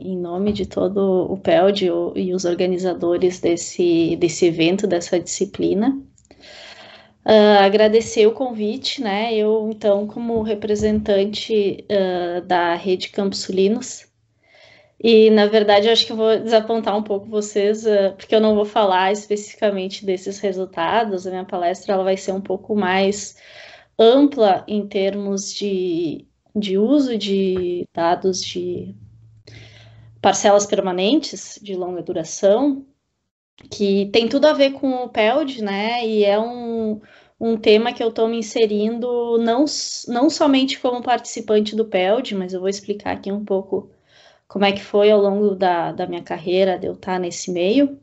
em nome de todo o PELD e os organizadores desse evento, dessa disciplina. Agradecer o convite, né? Eu, então, como representante da Rede Campos Sulinos, e, na verdade, eu acho que eu vou desapontar um pouco vocês, porque eu não vou falar especificamente desses resultados. A minha palestra ela vai ser um pouco mais ampla em termos de uso de dados de parcelas permanentes de longa duração, que tem tudo a ver com o PELD, né? E é um tema que eu estou me inserindo não somente como participante do PELD, mas eu vou explicar aqui um pouco como é que foi ao longo da minha carreira de eu estar nesse meio.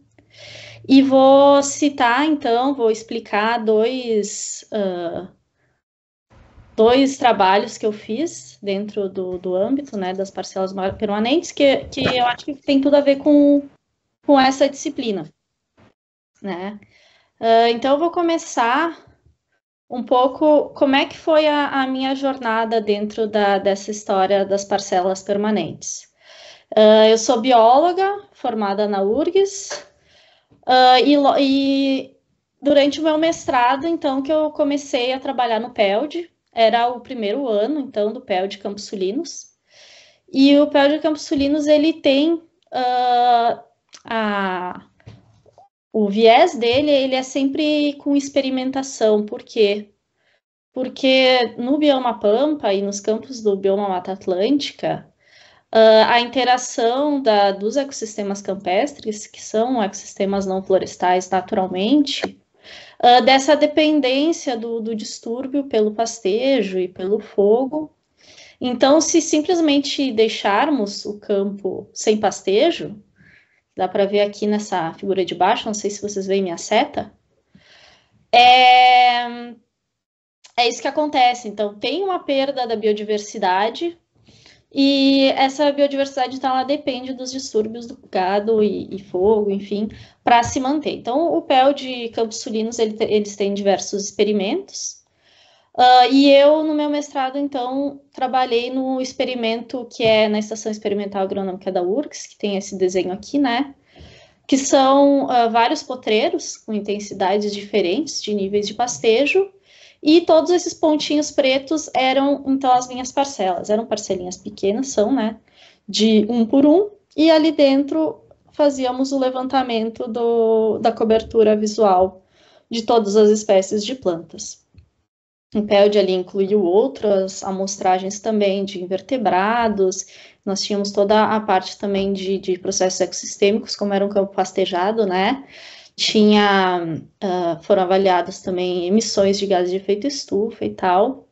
E vou citar, então, vou explicar dois trabalhos que eu fiz dentro do âmbito, né, das parcelas permanentes, que eu acho que tem tudo a ver com essa disciplina, né? Então, eu vou começar um pouco como é que foi a minha jornada dentro dessa história das parcelas permanentes. Eu sou bióloga, formada na URGS, e durante o meu mestrado, então, que eu comecei a trabalhar no PELD, era o primeiro ano, então, do PELD Campos Sulinos, e o PELD Campos Sulinos, ele tem o viés dele, ele é sempre com experimentação. Por quê? Porque no bioma Pampa e nos campos do bioma Mata Atlântica, a interação dos ecossistemas campestres, que são ecossistemas não florestais naturalmente, dessa dependência do distúrbio pelo pastejo e pelo fogo. Então, se simplesmente deixarmos o campo sem pastejo, dá para ver aqui nessa figura de baixo, não sei se vocês veem minha seta, é isso que acontece. Então, tem uma perda da biodiversidade, e essa biodiversidade, então, ela depende dos distúrbios do gado e fogo, enfim, para se manter. Então, o PEL de Campos Sulinos, eles têm diversos experimentos, e eu, no meu mestrado, então, trabalhei no experimento que é na Estação Experimental Agronômica da URGS, que tem esse desenho aqui, né? Que são vários potreiros com intensidades diferentes de níveis de pastejo, e todos esses pontinhos pretos eram, então, as minhas parcelas. Eram parcelinhas pequenas, são, né, de 1 por 1, e ali dentro fazíamos o levantamento da cobertura visual de todas as espécies de plantas. O PELD ali incluiu outras amostragens também de invertebrados. Nós tínhamos toda a parte também de processos ecossistêmicos, como era um campo pastejado, né? Foram avaliadas também emissões de gases de efeito estufa e tal.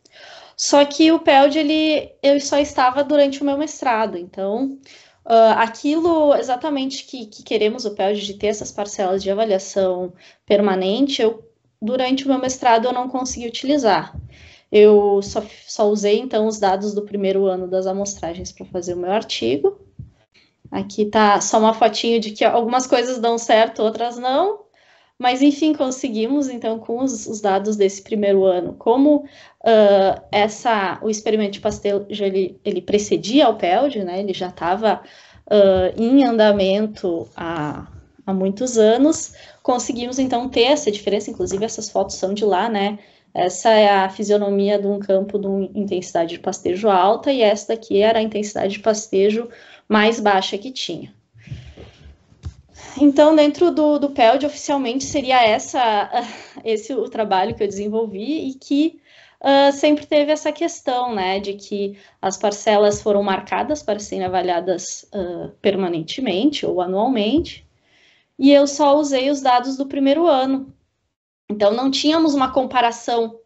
Só que o PELD, eu só estava durante o meu mestrado, então aquilo exatamente que queremos o PELD, de ter essas parcelas de avaliação permanente, durante o meu mestrado eu não consegui utilizar. Eu só usei, então, os dados do primeiro ano das amostragens para fazer o meu artigo. Aqui tá só uma fotinho de que algumas coisas dão certo, outras não. Mas, enfim, conseguimos, então, com os dados desse primeiro ano, como o experimento de pastejo, ele precedia ao PELD, né? Ele já estava em andamento há muitos anos, conseguimos, então, ter essa diferença. Inclusive, essas fotos são de lá, né? Essa é a fisionomia de um campo de intensidade de pastejo alta, e essa daqui era a intensidade de pastejo mais baixa que tinha. Então, dentro do PELD, oficialmente, seria esse o trabalho que eu desenvolvi, e que sempre teve essa questão, né, de que as parcelas foram marcadas para serem avaliadas permanentemente ou anualmente, e eu só usei os dados do primeiro ano. Então, não tínhamos uma comparação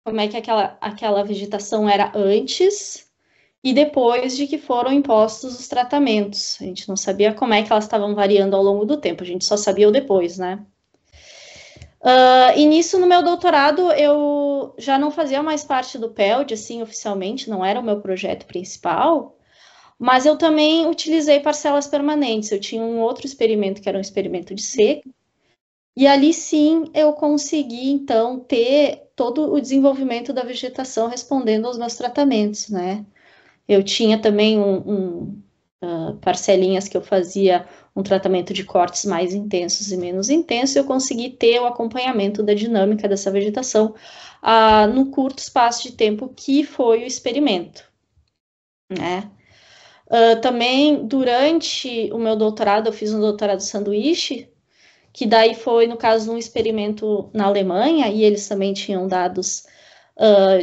como é que aquela vegetação era antes e depois de que foram impostos os tratamentos. A gente não sabia como é que elas estavam variando ao longo do tempo, a gente só sabia o depois, né? E nisso, no meu doutorado, eu já não fazia mais parte do PELD, assim, oficialmente, não era o meu projeto principal, mas eu também utilizei parcelas permanentes. Eu tinha um outro experimento, que era um experimento de seca, e ali sim eu consegui, então, ter todo o desenvolvimento da vegetação respondendo aos meus tratamentos, né? Eu tinha também parcelinhas que eu fazia um tratamento de cortes mais intensos e menos intensos, eu consegui ter o acompanhamento da dinâmica dessa vegetação no curto espaço de tempo que foi o experimento, né? Também, durante o meu doutorado, eu fiz um doutorado sanduíche, que daí foi, no caso, um experimento na Alemanha, e eles também tinham dados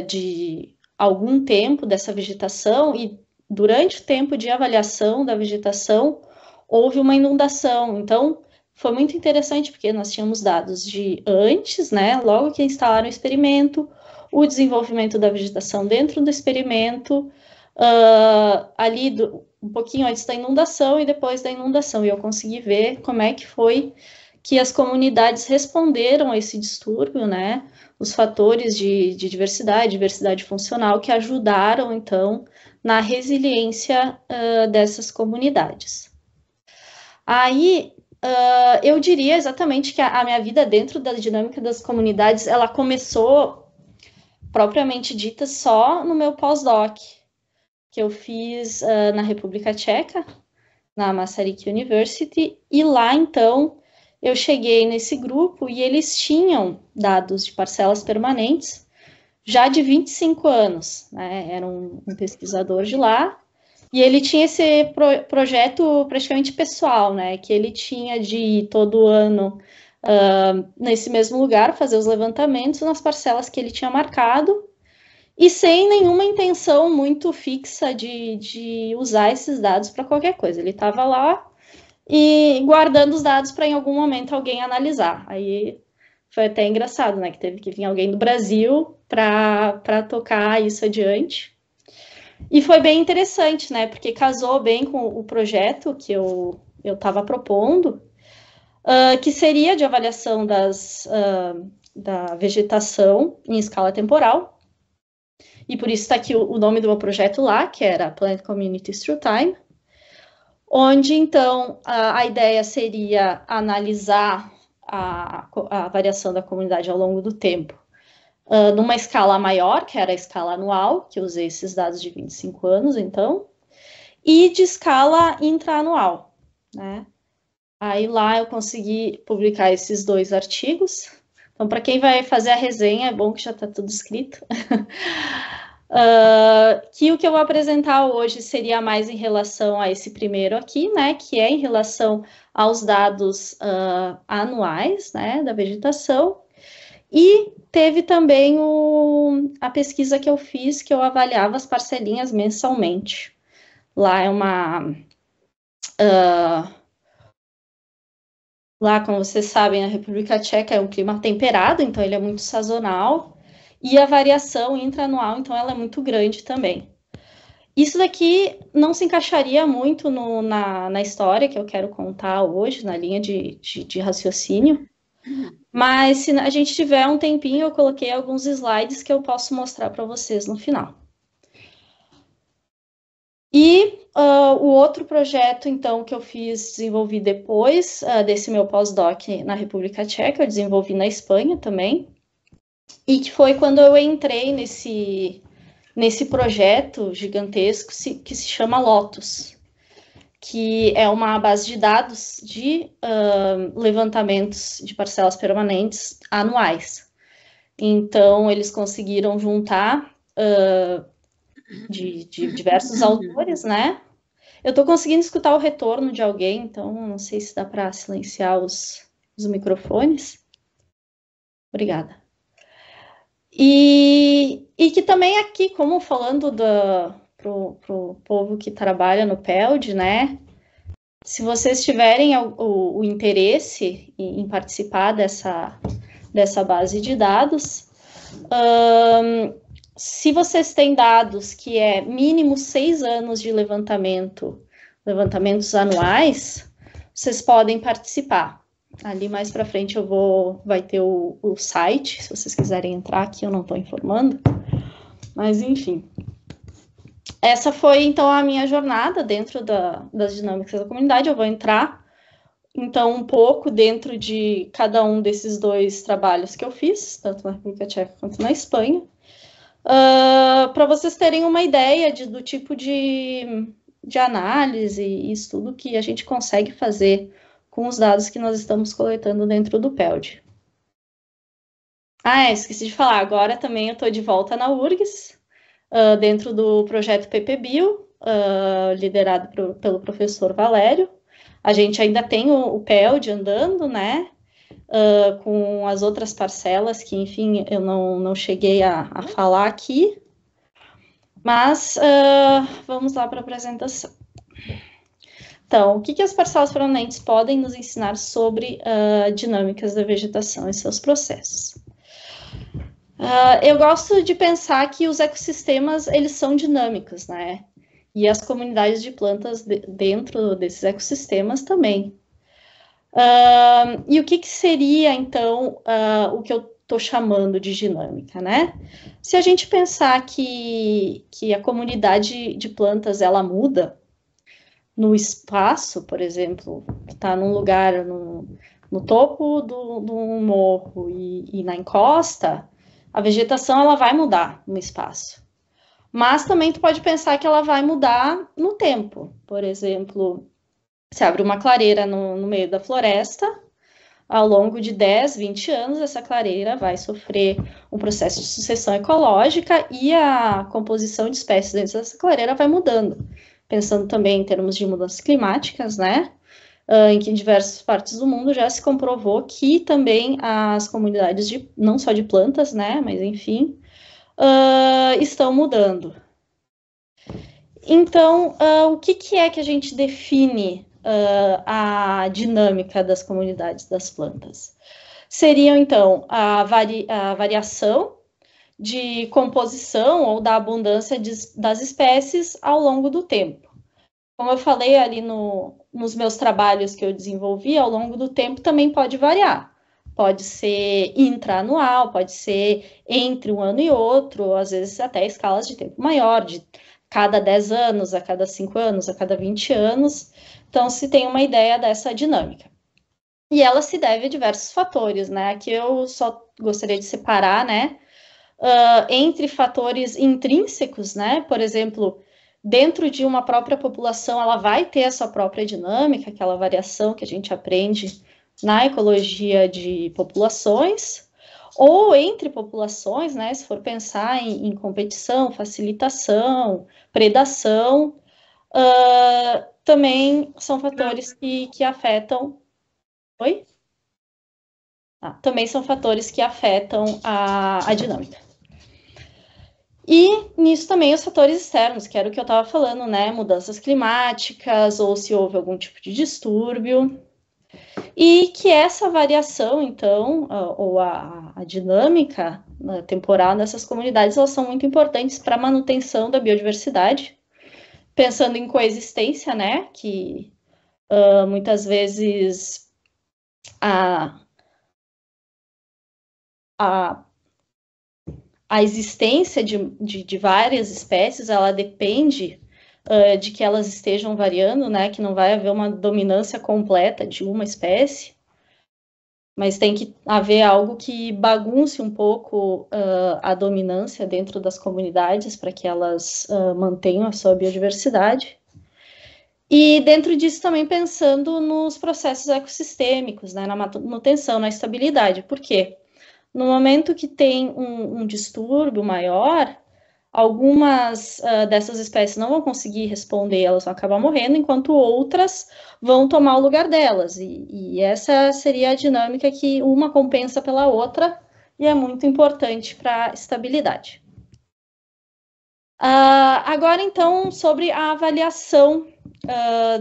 de algum tempo dessa vegetação, e durante o tempo de avaliação da vegetação, houve uma inundação. Então, foi muito interessante, porque nós tínhamos dados de antes, né, logo que instalaram o experimento, o desenvolvimento da vegetação dentro do experimento, ali um pouquinho antes da inundação e depois da inundação, e eu consegui ver como é que foi que as comunidades responderam a esse distúrbio, né, os fatores de diversidade funcional que ajudaram, então, na resiliência dessas comunidades. Aí, eu diria exatamente que a minha vida dentro da dinâmica das comunidades, ela começou, propriamente dita, só no meu pós-doc, que eu fiz na República Tcheca, na Masaryk University, e lá, então, eu cheguei nesse grupo e eles tinham dados de parcelas permanentes já de 25 anos, né? Era um pesquisador de lá, e ele tinha esse projeto praticamente pessoal, né? Que ele tinha de ir todo ano nesse mesmo lugar, fazer os levantamentos nas parcelas que ele tinha marcado, e sem nenhuma intenção muito fixa de usar esses dados para qualquer coisa. Ele estava lá e guardando os dados para em algum momento alguém analisar. Aí foi até engraçado, né? Que teve que vir alguém do Brasil para tocar isso adiante. E foi bem interessante, né? Porque casou bem com o projeto que eu estava propondo, que seria de avaliação da vegetação em escala temporal. E por isso está aqui o nome do meu projeto lá, que era Plant Communities Through Time, onde, então, a ideia seria analisar a variação da comunidade ao longo do tempo, numa escala maior, que era a escala anual, que eu usei esses dados de 25 anos, então, e de escala intraanual, né? Aí lá eu consegui publicar esses 2 artigos. Então, para quem vai fazer a resenha, é bom que já está tudo escrito. Que o que eu vou apresentar hoje seria mais em relação a esse primeiro aqui, né, que é em relação aos dados anuais, né, da vegetação, e teve também a pesquisa que eu fiz, que eu avaliava as parcelinhas mensalmente. Lá é lá, como vocês sabem, a República Tcheca é um clima temperado, então ele é muito sazonal, e a variação intraanual, então, ela é muito grande também. Isso daqui não se encaixaria muito na história que eu quero contar hoje, na linha de raciocínio, mas se a gente tiver um tempinho, eu coloquei alguns slides que eu posso mostrar para vocês no final. E o outro projeto, então, que eu desenvolvi depois desse meu pós-doc na República Tcheca, eu desenvolvi na Espanha também, e que foi quando eu entrei nesse projeto gigantesco que se chama Lotus, que é uma base de dados de levantamentos de parcelas permanentes anuais. Então, eles conseguiram juntar de diversos autores, né? Eu estou conseguindo escutar o retorno de alguém, então não sei se dá para silenciar os microfones. Obrigada. E que também aqui, como falando pro povo que trabalha no PELD, né? Se vocês tiverem o interesse em participar dessa base de dados, se vocês têm dados que é mínimo 6 anos de levantamentos anuais, vocês podem participar. Ali mais para frente vai ter o site, se vocês quiserem entrar aqui, eu não estou informando. Mas, enfim. Essa foi, então, a minha jornada dentro das dinâmicas da comunidade. Eu vou entrar, então, um pouco dentro de cada um desses 2 trabalhos que eu fiz, tanto na República Tcheca quanto na Espanha, para vocês terem uma ideia do tipo de de análise e estudo que a gente consegue fazer com os dados que nós estamos coletando dentro do PELD. Esqueci de falar, agora também eu estou de volta na URGS, dentro do projeto PPBio, liderado pelo professor Valério. A gente ainda tem o PELD andando, né, com as outras parcelas que, enfim, eu não cheguei a falar aqui, mas vamos lá para a apresentação. Então, o que as parcelas permanentes podem nos ensinar sobre dinâmicas da vegetação e seus processos? Eu gosto de pensar que os ecossistemas, eles são dinâmicos, né? E as comunidades de plantas dentro desses ecossistemas também. E o que seria, então, o que eu estou chamando de dinâmica, né? Se a gente pensar que a comunidade de plantas, ela muda no espaço, por exemplo, que está num lugar no topo do morro e na encosta, a vegetação ela vai mudar no espaço. Mas também tu pode pensar que ela vai mudar no tempo. Por exemplo, se abre uma clareira no meio da floresta, ao longo de 10, 20 anos, essa clareira vai sofrer um processo de sucessão ecológica e a composição de espécies dentro dessa clareira vai mudando. Pensando também em termos de mudanças climáticas, né? Em que em diversas partes do mundo já se comprovou que também as comunidades, não só de plantas, né? Mas, enfim, estão mudando. Então, o que é que a gente define a dinâmica das comunidades das plantas? Seriam, então, a variação de composição ou da abundância das espécies ao longo do tempo. Como eu falei ali nos meus trabalhos que eu desenvolvi, ao longo do tempo também pode variar. Pode ser intraanual, pode ser entre um ano e outro, às vezes até escalas de tempo maior, de cada 10 anos, a cada 5 anos, a cada 20 anos. Então, se tem uma ideia dessa dinâmica. E ela se deve a diversos fatores, né? Aqui eu só gostaria de separar, né? Entre fatores intrínsecos, né? Por exemplo, dentro de uma própria população, ela vai ter a sua própria dinâmica, aquela variação que a gente aprende na ecologia de populações, ou entre populações, né? Se for pensar em competição, facilitação, predação, também são fatores que afetam. Oi? Também são fatores que afetam a dinâmica. E nisso também os fatores externos, que era o que eu estava falando, né? Mudanças climáticas, ou se houve algum tipo de distúrbio. E que essa variação, então, ou a dinâmica temporal dessas comunidades, elas são muito importantes para a manutenção da biodiversidade, pensando em coexistência, né? Que muitas vezes a existência de várias espécies, ela depende de que elas estejam variando, né? Que não vai haver uma dominância completa de uma espécie, mas tem que haver algo que bagunce um pouco a dominância dentro das comunidades para que elas mantenham a sua biodiversidade. E dentro disso também pensando nos processos ecossistêmicos, né? Na manutenção, na estabilidade. Por quê? No momento que tem um distúrbio maior, algumas dessas espécies não vão conseguir responder, elas vão acabar morrendo, enquanto outras vão tomar o lugar delas. E essa seria a dinâmica que uma compensa pela outra e é muito importante para a estabilidade. Agora, então, sobre a avaliação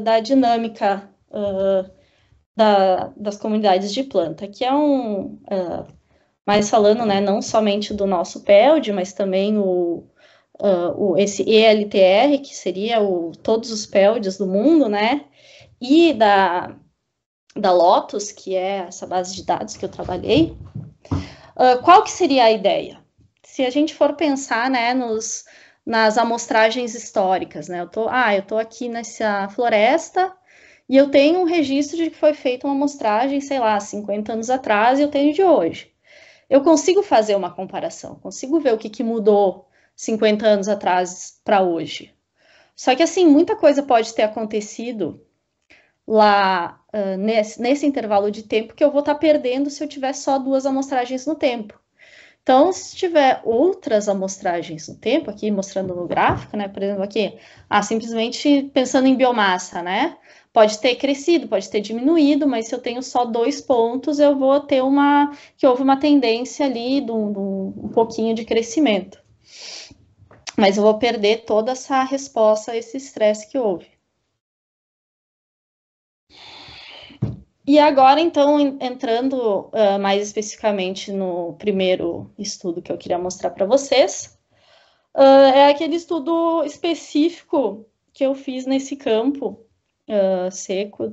da dinâmica das comunidades de planta, que é mais falando, né, não somente do nosso PELD, mas também esse ELTR, que seria todos os PELDs do mundo, né, e da Lotus, que é essa base de dados que eu trabalhei. Qual que seria a ideia? Se a gente for pensar, né, nas amostragens históricas, né, eu tô aqui nessa floresta e eu tenho um registro de que foi feita uma amostragem, sei lá, 50 anos atrás e eu tenho de hoje. Eu consigo fazer uma comparação, consigo ver o que mudou 50 anos atrás para hoje. Só que, assim, muita coisa pode ter acontecido lá nesse intervalo de tempo que eu vou estar perdendo se eu tiver só 2 amostragens no tempo. Então, se tiver outras amostragens no tempo, aqui mostrando no gráfico, né? Por exemplo, aqui, simplesmente pensando em biomassa, né? Pode ter crescido, pode ter diminuído, mas se eu tenho só 2 pontos, eu vou ter que houve uma tendência ali de um pouquinho de crescimento. Mas eu vou perder toda essa resposta a esse estresse que houve. E agora, então, entrando mais especificamente no primeiro estudo que eu queria mostrar para vocês, é aquele estudo específico que eu fiz nesse campo seco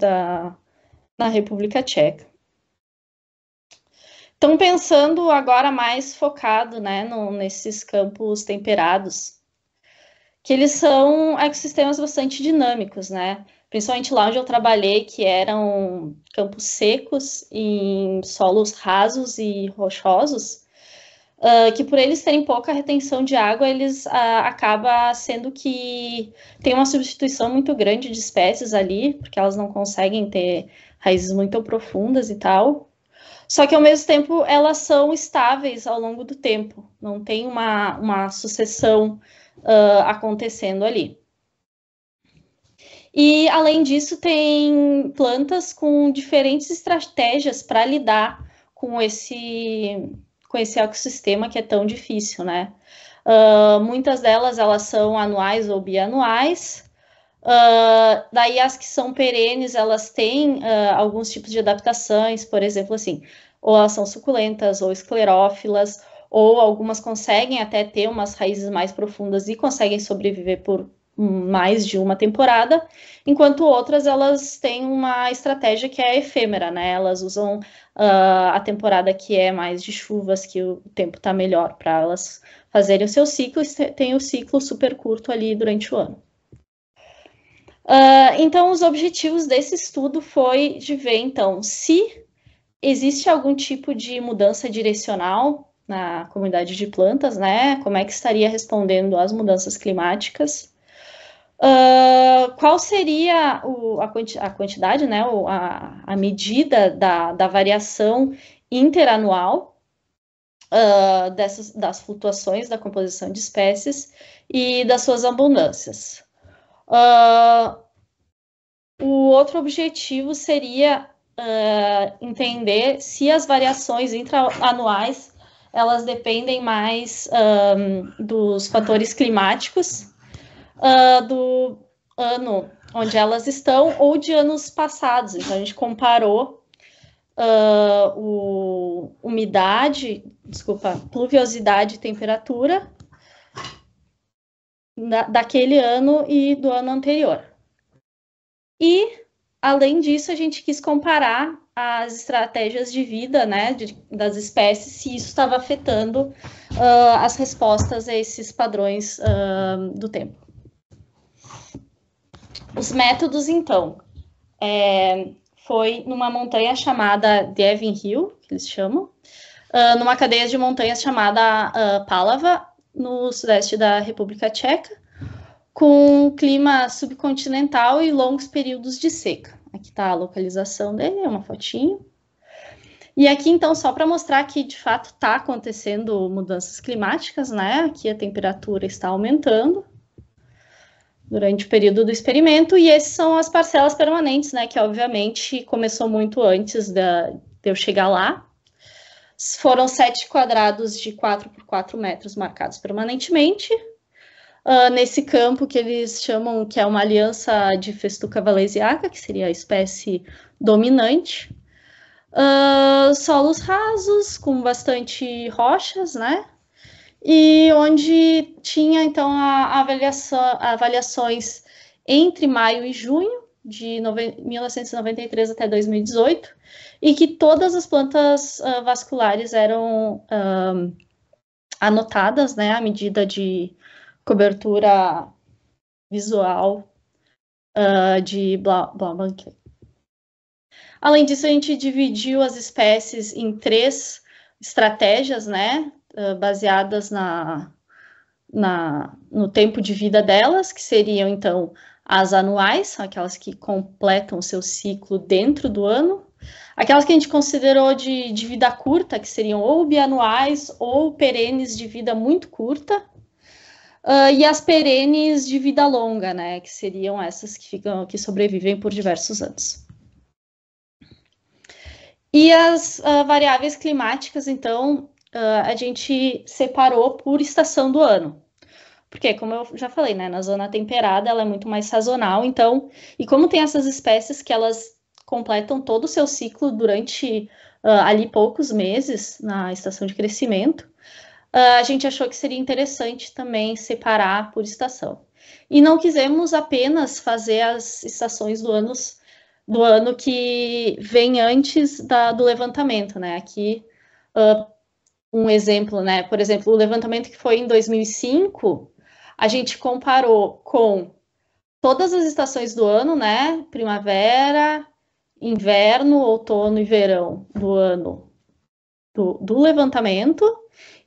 na República Tcheca. Então, pensando agora mais focado, né, nesses campos temperados, que eles são ecossistemas bastante dinâmicos, né? Principalmente lá onde eu trabalhei, que eram campos secos, em solos rasos e rochosos, que por eles terem pouca retenção de água, eles acaba sendo que tem uma substituição muito grande de espécies ali, porque elas não conseguem ter raízes muito profundas e tal. Só que ao mesmo tempo elas são estáveis ao longo do tempo, não tem uma sucessão acontecendo ali. E, além disso, tem plantas com diferentes estratégias para lidar com esse ecossistema que é tão difícil, né? Muitas delas, elas são anuais ou bianuais. Daí, as que são perenes, elas têm alguns tipos de adaptações, por exemplo, assim, ou elas são suculentas ou esclerófilas, ou algumas conseguem até ter umas raízes mais profundas e conseguem sobreviver por mais de uma temporada, enquanto outras elas têm uma estratégia que é efêmera, né? Elas usam a temporada que é mais de chuvas, que o tempo está melhor para elas fazerem o seu ciclo, e tem o ciclo super curto ali durante o ano. Então, os objetivos desse estudo foi de ver, então, se existe algum tipo de mudança direcional na comunidade de plantas, né? Como é que estaria respondendo às mudanças climáticas? Qual seria a quantidade, né? A medida da variação interanual das flutuações da composição de espécies e das suas abundâncias? O outro objetivo seria entender se as variações intraanuais elas dependem mais dos fatores climáticos do ano onde elas estão ou de anos passados. Então, a gente comparou pluviosidade e temperatura daquele ano e do ano anterior. E, além disso, a gente quis comparar as estratégias de vida, né, das espécies, se isso estava afetando as respostas a esses padrões do tempo. Os métodos, então, foi numa montanha chamada Devin Hill, que eles chamam, numa cadeia de montanhas chamada Palava, no sudeste da República Tcheca, com clima subcontinental e longos períodos de seca. Aqui está a localização dele, é uma fotinho. E aqui, então, só para mostrar que, de fato, está acontecendo mudanças climáticas, né? Aqui a temperatura está aumentando durante o período do experimento, e esses são as parcelas permanentes, né? Que, obviamente, começou muito antes de eu chegar lá. Foram 7 quadrados de 4 por 4 metros marcados permanentemente, nesse campo que eles chamam que é uma aliança de Festuca valesiaca, que seria a espécie dominante. Solos rasos, com bastante rochas, né? E onde tinha, então, avaliações entre maio e junho, de 1993 até 2018, e que todas as plantas vasculares eram anotadas, né, à medida de cobertura visual de Blaumann. Além disso, a gente dividiu as espécies em 3 estratégias, né, baseadas no tempo de vida delas, que seriam, então, as anuais, são aquelas que completam o seu ciclo dentro do ano. Aquelas que a gente considerou de vida curta, que seriam ou bianuais ou perenes de vida muito curta. E as perenes de vida longa, né, que seriam essas que sobrevivem por diversos anos. E as variáveis climáticas, então, a gente separou por estação do ano. Porque, como eu já falei, né, na zona temperada ela é muito mais sazonal, então, e como tem essas espécies que elas completam todo o seu ciclo durante ali poucos meses na estação de crescimento, a gente achou que seria interessante também separar por estação. E não quisemos apenas fazer as estações do ano que vem antes do levantamento, né? Aqui, um exemplo, né? Por exemplo, o levantamento que foi em 2005, a gente comparou com todas as estações do ano, né? Primavera, inverno, outono e verão do ano do levantamento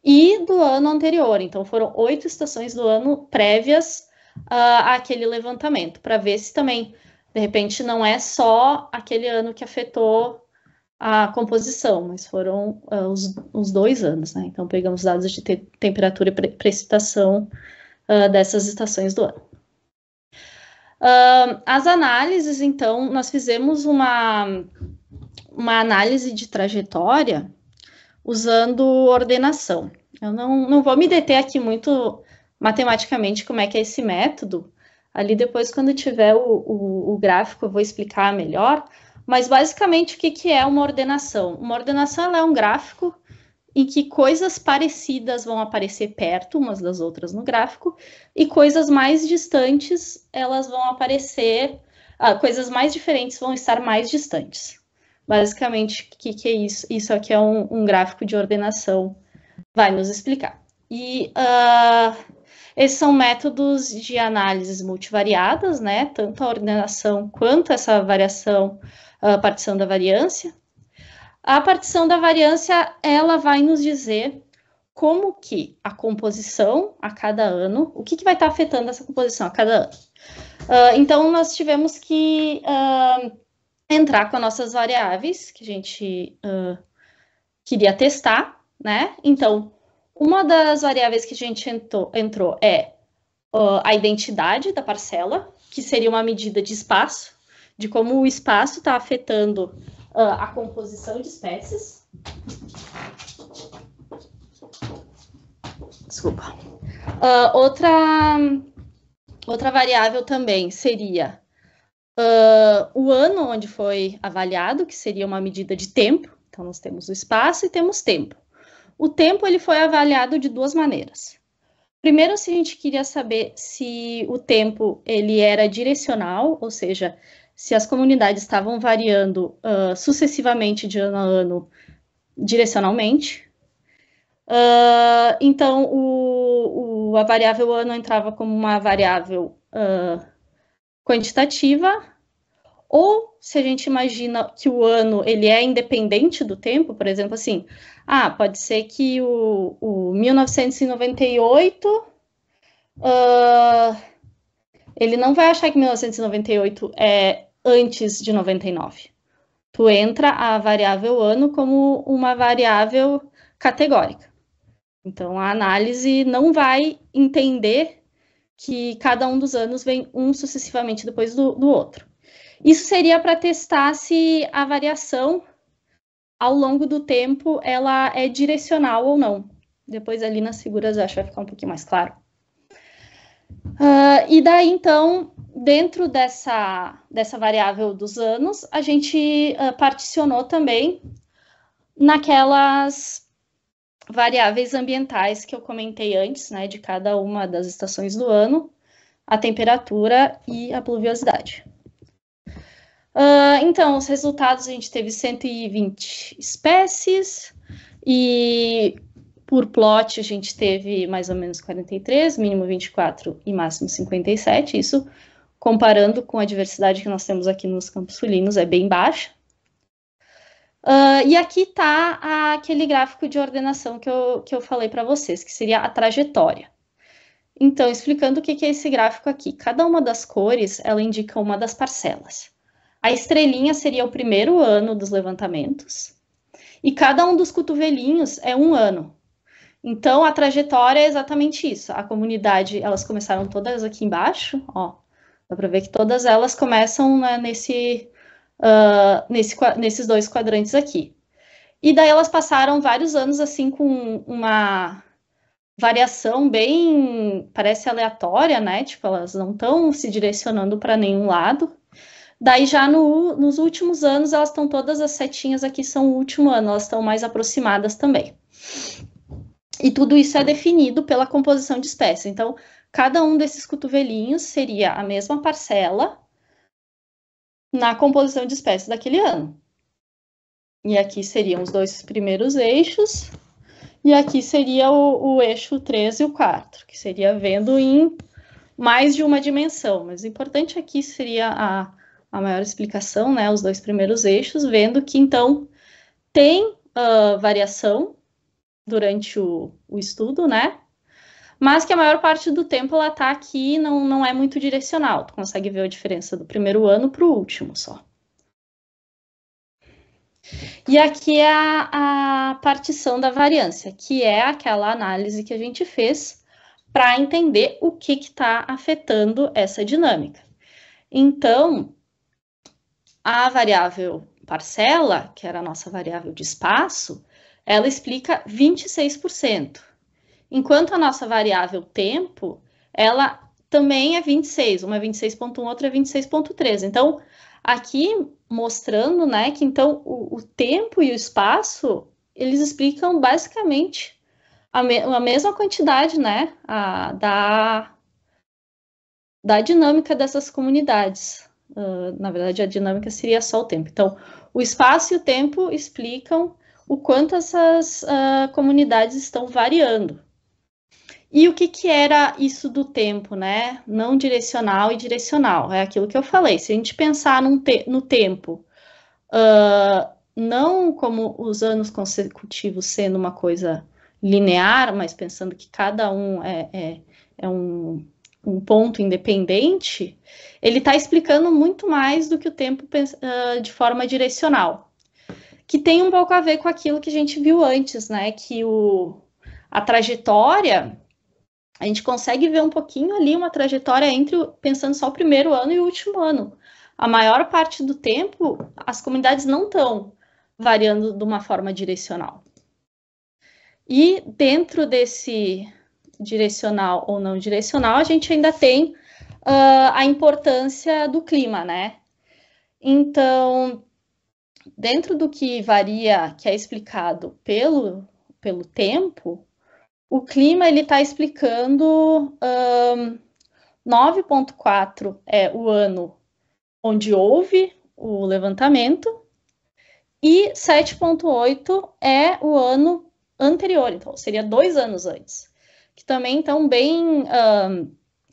e do ano anterior. Então, foram 8 estações do ano prévias àquele levantamento, para ver se também, de repente, não é só aquele ano que afetou a composição, mas foram os 2 anos, né? Então, pegamos dados de temperatura e precipitação dessas estações do ano. As análises, então, nós fizemos uma análise de trajetória usando ordenação. Eu não vou me deter aqui muito matematicamente como é que é esse método. Ali depois, quando tiver o gráfico, eu vou explicar melhor. Mas, basicamente, o que é uma ordenação? Uma ordenação ela é um gráfico em que coisas parecidas vão aparecer perto umas das outras no gráfico e coisas mais distantes, elas vão aparecer... coisas mais diferentes vão estar mais distantes. Basicamente, o que é isso? Isso aqui é um gráfico de ordenação, vai nos explicar. E esses são métodos de análises multivariadas, né? Tanto a ordenação quanto essa variação, a partição da variância. A partição da variância, ela vai nos dizer como que a composição a cada ano, o que vai estar afetando essa composição a cada ano. Então, nós tivemos que entrar com as nossas variáveis que a gente queria testar, né? Então, uma das variáveis que a gente entrou é a identidade da parcela, que seria uma medida de espaço, de como o espaço está afetando a composição de espécies. Desculpa. Outra variável também seria o ano onde foi avaliado, que seria uma medida de tempo. Então, nós temos o espaço e temos tempo. O tempo ele foi avaliado de 2 maneiras. Primeiro, se a gente queria saber se o tempo ele era direcional, ou seja, se as comunidades estavam variando sucessivamente de ano a ano direcionalmente. Então, a variável ano entrava como uma variável quantitativa, ou se a gente imagina que o ano ele é independente do tempo, por exemplo, assim, pode ser que o 1998, ele não vai achar que 1998 é antes de 99. Tu entra a variável ano como uma variável categórica. Então, a análise não vai entender que cada um dos anos vem um sucessivamente depois do outro. Isso seria para testar se a variação ao longo do tempo ela é direcional ou não. Depois ali nas figuras eu acho que vai ficar um pouquinho mais claro. E daí, então, dentro dessa variável dos anos, a gente particionou também naquelas variáveis ambientais que eu comentei antes, né, de cada uma das estações do ano, a temperatura e a pluviosidade. Então, os resultados, a gente teve 120 espécies e por plot a gente teve mais ou menos 43, mínimo 24 e máximo 57, isso comparando com a diversidade que nós temos aqui nos Campos Sulinos, é bem baixa. E aqui está aquele gráfico de ordenação que eu falei para vocês, que seria a trajetória. Então, explicando o que é esse gráfico aqui. Cada uma das cores, ela indica uma das parcelas. A estrelinha seria o primeiro ano dos levantamentos, e cada um dos cotovelinhos é um ano. Então, a trajetória é exatamente isso. A comunidade, elas começaram todas aqui embaixo, ó. Dá para ver que todas elas começam, né, nesses dois quadrantes aqui. E daí elas passaram vários anos assim com uma variação bem, parece aleatória, né? Tipo, elas não estão se direcionando para nenhum lado. Daí já nos últimos anos, elas estão todas as setinhas aqui são o último ano, elas estão mais aproximadas também. E tudo isso é definido pela composição de espécie. Então, cada um desses cotovelinhos seria a mesma parcela na composição de espécie daquele ano. E aqui seriam os dois primeiros eixos, e aqui seria o eixo 3 e o 4, que seria vendo em mais de uma dimensão. Mas o importante aqui seria a maior explicação, né? Os dois primeiros eixos, vendo que, então, tem variação durante o estudo, né? Mas que a maior parte do tempo ela está aqui, não é muito direcional. Tu consegue ver a diferença do primeiro ano para o último só. E aqui é a partição da variância, que é aquela análise que a gente fez para entender o que está afetando essa dinâmica. Então, a variável parcela, que era a nossa variável de espaço, ela explica 26%. Enquanto a nossa variável tempo, ela também é 26, uma é 26,1, outra é 26,3. Então, aqui mostrando, né, que então o tempo e o espaço, eles explicam basicamente a mesma quantidade, né, da dinâmica dessas comunidades. Na verdade, a dinâmica seria só o tempo. Então, o espaço e o tempo explicam o quanto essas comunidades estão variando. E o que era isso do tempo, né? Não direcional e direcional. É aquilo que eu falei. Se a gente pensar no tempo, não como os anos consecutivos sendo uma coisa linear, mas pensando que cada um é um ponto independente, ele está explicando muito mais do que o tempo de forma direcional. Que tem um pouco a ver com aquilo que a gente viu antes, né? Que a trajetória, a gente consegue ver um pouquinho ali uma trajetória pensando só o primeiro ano e o último ano. A maior parte do tempo, as comunidades não estão variando de uma forma direcional. E dentro desse direcional ou não direcional, a gente ainda tem a importância do clima, né? Então, dentro do que varia, que é explicado pelo tempo, o clima ele está explicando 9,4 é o ano onde houve o levantamento e 7,8 é o ano anterior, então seria 2 anos antes. Que também então bem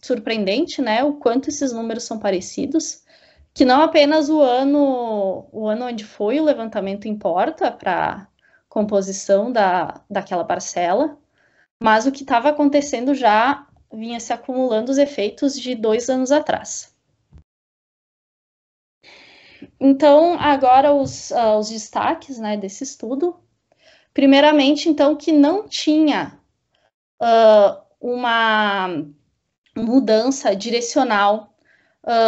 surpreendente, né, o quanto esses números são parecidos, que não apenas o ano onde foi o levantamento importa para a composição daquela parcela, mas o que estava acontecendo já vinha se acumulando os efeitos de 2 anos atrás. Então, agora os destaques, né, desse estudo. Primeiramente, então, que não tinha uma mudança direcional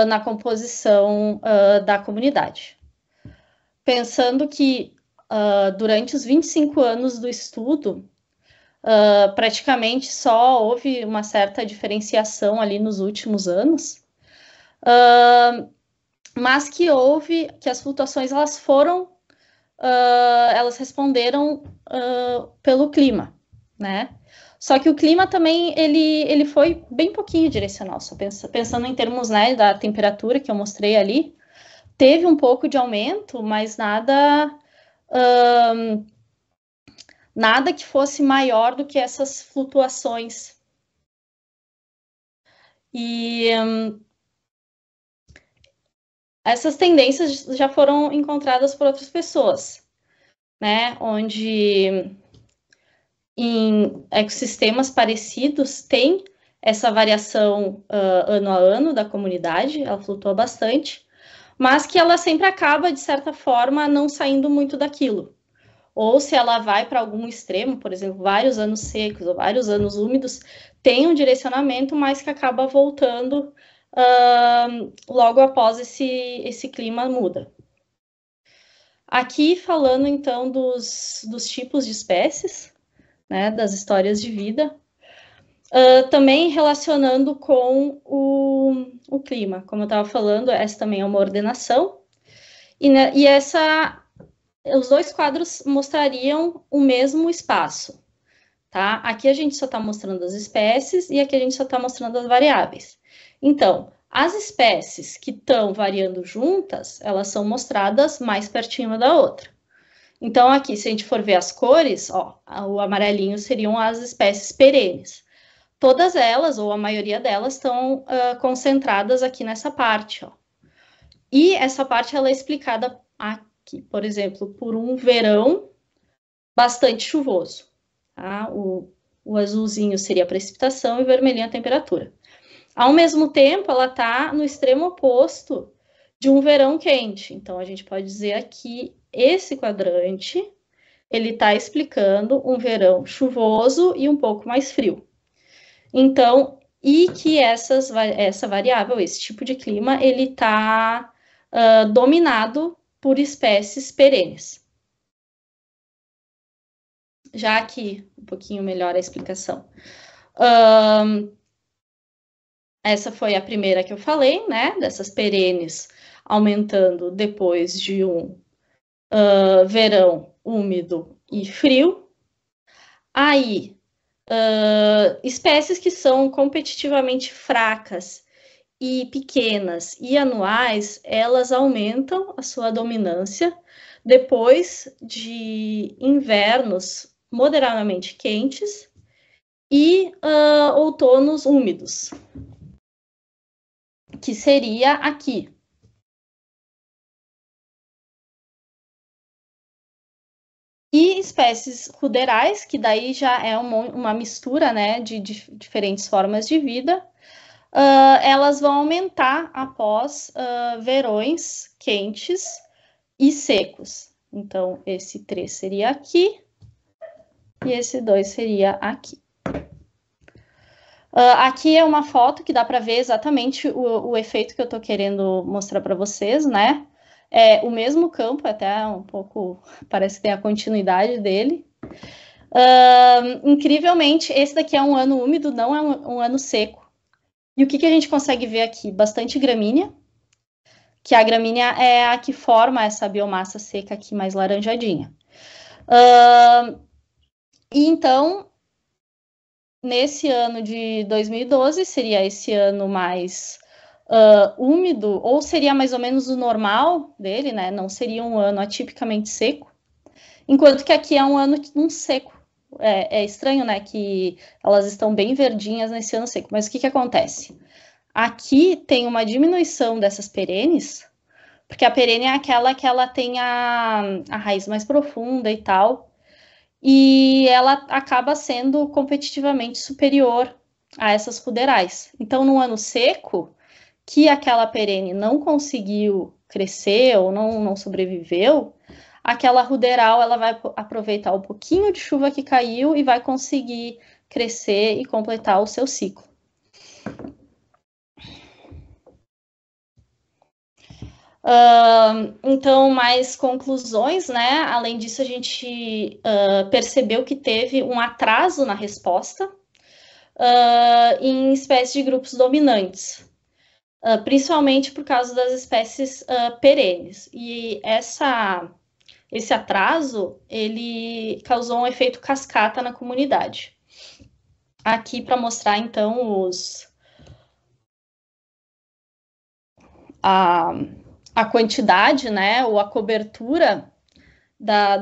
na composição da comunidade. Pensando que durante os 25 anos do estudo, praticamente só houve uma certa diferenciação ali nos últimos anos, mas que as flutuações elas foram, elas responderam pelo clima, né? Só que o clima também, ele foi bem pouquinho direcional, só pensando em termos, né, da temperatura que eu mostrei ali, teve um pouco de aumento, mas nada que fosse maior do que essas flutuações. E essas tendências já foram encontradas por outras pessoas, né? Onde em ecossistemas parecidos tem essa variação ano a ano da comunidade, ela flutua bastante, mas que ela sempre acaba, de certa forma, não saindo muito daquilo. Ou se ela vai para algum extremo, por exemplo, vários anos secos ou vários anos úmidos, tem um direcionamento, mas que acaba voltando logo após esse clima muda. Aqui falando então dos tipos de espécies, né, das histórias de vida, também relacionando com o clima. Como eu estava falando, essa também é uma ordenação, e os dois quadros mostrariam o mesmo espaço. Tá? Aqui a gente só está mostrando as espécies e aqui a gente só está mostrando as variáveis. Então, as espécies que estão variando juntas, elas são mostradas mais pertinho uma da outra. Então, aqui, se a gente for ver as cores, ó, o amarelinho seriam as espécies perenes. Todas elas, ou a maioria delas, estão concentradas aqui nessa parte, ó. E essa parte, ela é explicada aqui, por exemplo, por um verão bastante chuvoso. Tá? O azulzinho seria a precipitação e o vermelhinho a temperatura. Ao mesmo tempo, ela está no extremo oposto de um verão quente. Então, a gente pode dizer aqui, esse quadrante, ele está explicando um verão chuvoso e um pouco mais frio. Então, e que essa variável, esse tipo de clima, ele está dominado por espécies perenes. Já aqui, um pouquinho melhor a explicação. Essa foi a primeira que eu falei, né? Dessas perenes aumentando depois de um verão úmido e frio. Aí, espécies que são competitivamente fracas e pequenas e anuais, elas aumentam a sua dominância depois de invernos moderadamente quentes e outonos úmidos, que seria aqui. E espécies ruderais, que daí já é uma mistura, né, de diferentes formas de vida, elas vão aumentar após verões quentes e secos. Então, esse 3 seria aqui e esse 2 seria aqui. Aqui é uma foto que dá para ver exatamente o efeito que eu estou querendo mostrar para vocês, né? É o mesmo campo, até um pouco, parece que tem a continuidade dele. Incrivelmente, esse daqui é um ano úmido, não é um ano seco. E o que a gente consegue ver aqui? Bastante gramínea, que a gramínea é a que forma essa biomassa seca aqui mais laranjadinha. E então, nesse ano de 2012, seria esse ano mais úmido, ou seria mais ou menos o normal dele, né? Não seria um ano atipicamente seco, enquanto que aqui é um ano seco. É estranho, né, que elas estão bem verdinhas nesse ano seco, mas o que acontece? Aqui tem uma diminuição dessas perenes, porque a perene é aquela que ela tem a raiz mais profunda e tal, e ela acaba sendo competitivamente superior a essas ruderais. Então, no ano seco, que aquela perene não conseguiu crescer ou não sobreviveu, aquela ruderal ela vai aproveitar o pouquinho de chuva que caiu e vai conseguir crescer e completar o seu ciclo. Então, mais conclusões, né? Além disso, a gente percebeu que teve um atraso na resposta em espécies de grupos dominantes, principalmente por causa das espécies perenes. E esse atraso, ele causou um efeito cascata na comunidade. Aqui para mostrar, então, a quantidade, né, ou a cobertura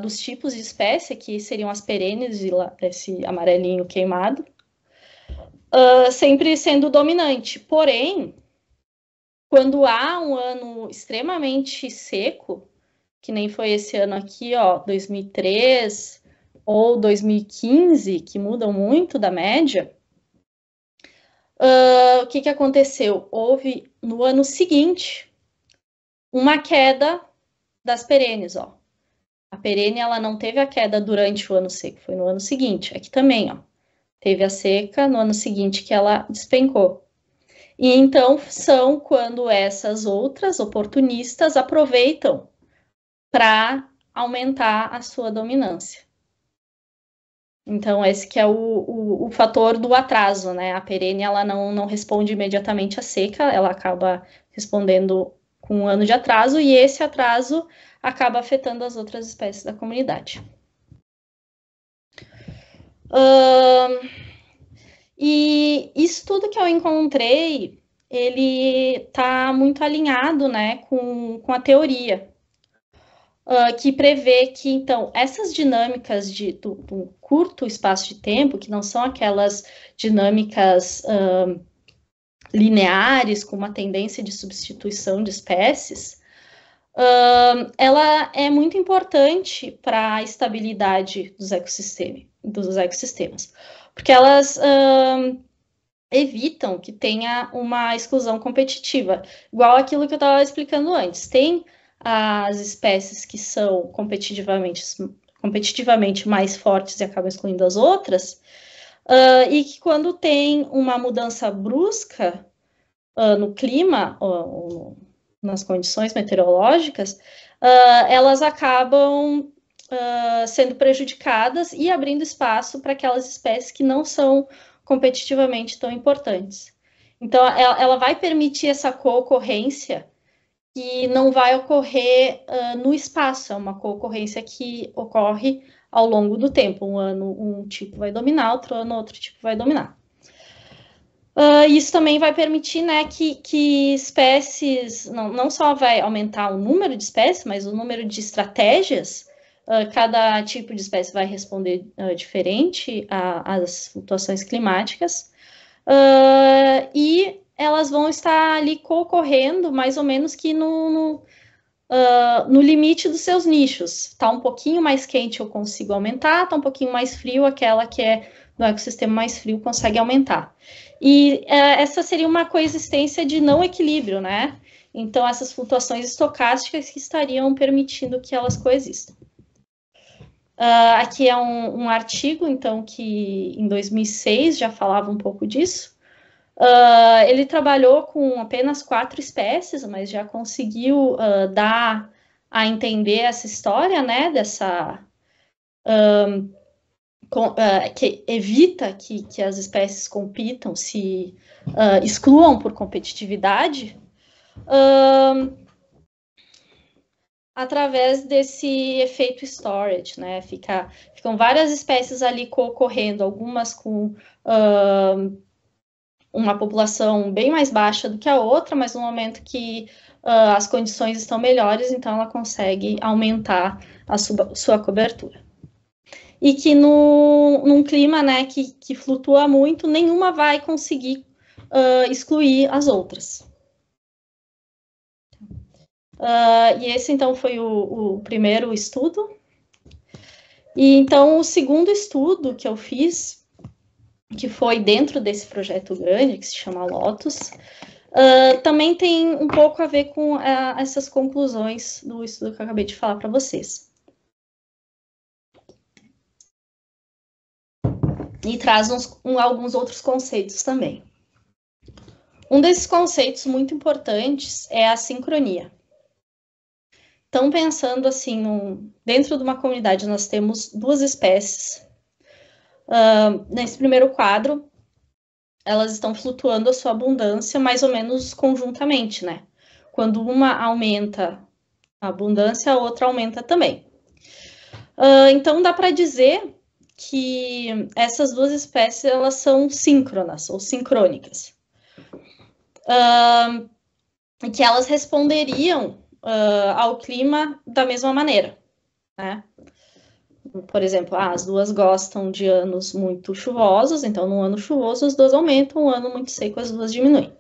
dos tipos de espécie, que seriam as perenes e esse amarelinho queimado, sempre sendo dominante. Porém, quando há um ano extremamente seco, que nem foi esse ano aqui, ó, 2003 ou 2015, que mudam muito da média, O que aconteceu? Houve, no ano seguinte, uma queda das perenes, ó. A perene, ela não teve a queda durante o ano seco, foi no ano seguinte. Aqui também, ó. Teve a seca no ano seguinte que ela despencou. E então são quando essas outras oportunistas aproveitam para aumentar a sua dominância. Então, esse que é o fator do atraso, né? A perene, ela não responde imediatamente à seca, ela acaba respondendo com um ano de atraso, e esse atraso acaba afetando as outras espécies da comunidade. E isso tudo que eu encontrei, ele está muito alinhado, né, com a teoria, que prevê que, então, essas dinâmicas do curto espaço de tempo, que não são aquelas dinâmicas lineares, com uma tendência de substituição de espécies, ela é muito importante para a estabilidade dos ecossistemas, porque elas evitam que tenha uma exclusão competitiva, igual aquilo que eu estava explicando antes. Tem as espécies que são competitivamente mais fortes e acabam excluindo as outras, e que quando tem uma mudança brusca no clima, ou nas condições meteorológicas, elas acabam sendo prejudicadas e abrindo espaço para aquelas espécies que não são competitivamente tão importantes. Então, ela vai permitir essa concorrência que não vai ocorrer no espaço, é uma concorrência que ocorre ao longo do tempo. Um ano um tipo vai dominar, outro ano outro tipo vai dominar. Isso também vai permitir, né, que espécies, não só vai aumentar o número de espécies, mas o número de estratégias. Cada tipo de espécie vai responder diferente às flutuações climáticas, e elas vão estar ali concorrendo mais ou menos que no limite dos seus nichos. Está um pouquinho mais quente, eu consigo aumentar, está um pouquinho mais frio, aquela que é no ecossistema mais frio consegue aumentar. E essa seria uma coexistência de não equilíbrio, né? Então, essas flutuações estocásticas que estariam permitindo que elas coexistam. Aqui é um artigo, então, que em 2006 já falava um pouco disso. Ele trabalhou com apenas 4 espécies, mas já conseguiu dar a entender essa história, né, dessa... que evita que as espécies compitam, se excluam por competitividade, através desse efeito storage, né? Ficam várias espécies ali concorrendo, algumas com uma população bem mais baixa do que a outra, mas no momento que as condições estão melhores, então ela consegue aumentar a sua cobertura. E que num clima, né, que flutua muito, nenhuma vai conseguir excluir as outras. E esse, então, foi o primeiro estudo. E, então, o segundo estudo que eu fiz, que foi dentro desse projeto grande, que se chama Lotus, também tem um pouco a ver com essas conclusões do estudo que eu acabei de falar para vocês. E traz alguns outros conceitos também. Um desses conceitos muito importantes é a sincronia. Então, pensando assim, dentro de uma comunidade, nós temos 2 espécies. Nesse primeiro quadro, elas estão flutuando a sua abundância mais ou menos conjuntamente, né? Quando uma aumenta a abundância, a outra aumenta também. Então, dá para dizer que essas 2 espécies, elas são síncronas ou sincrônicas. Que elas responderiam ao clima da mesma maneira, né? Por exemplo, as 2 gostam de anos muito chuvosos, então num ano chuvoso as 2 aumentam, um ano muito seco as 2 diminuem.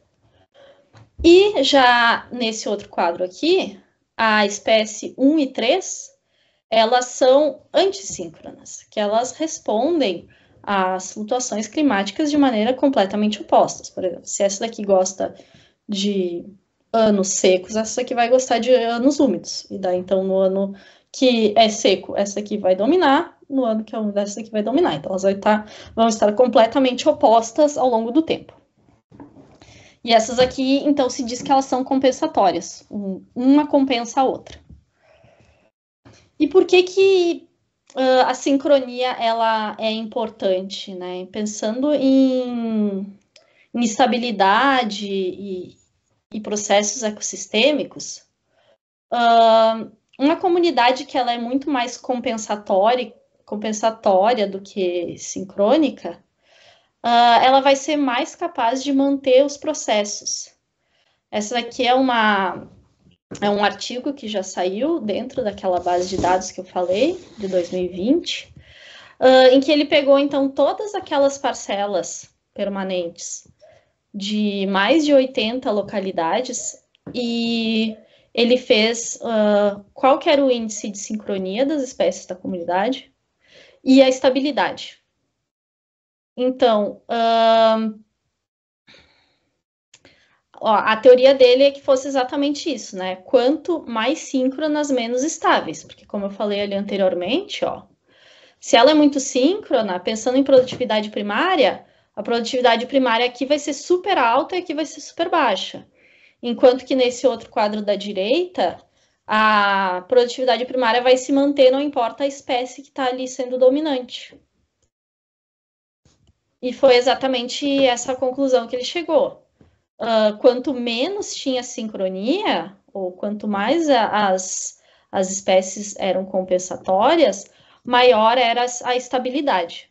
E já nesse outro quadro aqui, a espécie 1 e 3, elas são antissíncronas, que elas respondem as flutuações climáticas de maneira completamente opostas. Por exemplo, se essa daqui gosta de anos secos, essa aqui vai gostar de anos úmidos. E daí, então, no ano que é seco, essa aqui vai dominar, no ano que é úmido, essa aqui vai dominar. Então, elas vão estar completamente opostas ao longo do tempo. E essas aqui, então, se diz que elas são compensatórias. Uma compensa a outra. E por que a sincronia ela é importante, né? Pensando em estabilidade e processos ecossistêmicos, uma comunidade que ela é muito mais compensatória do que sincrônica, ela vai ser mais capaz de manter os processos. Essa daqui é um artigo que já saiu dentro daquela base de dados que eu falei, de 2020, em que ele pegou, então, todas aquelas parcelas permanentes de mais de 80 localidades e ele fez qual que era o índice de sincronia das espécies da comunidade e a estabilidade. Então, a teoria dele é que fosse exatamente isso, né? Quanto mais síncronas, menos estáveis. Porque, como eu falei ali anteriormente, se ela é muito síncrona, pensando em produtividade primária, a produtividade primária aqui vai ser super alta e aqui vai ser super baixa. Enquanto que nesse outro quadro da direita, a produtividade primária vai se manter, não importa a espécie que está ali sendo dominante. E foi exatamente essa a conclusão que ele chegou. Quanto menos tinha sincronia, ou quanto mais as espécies eram compensatórias, maior era a estabilidade.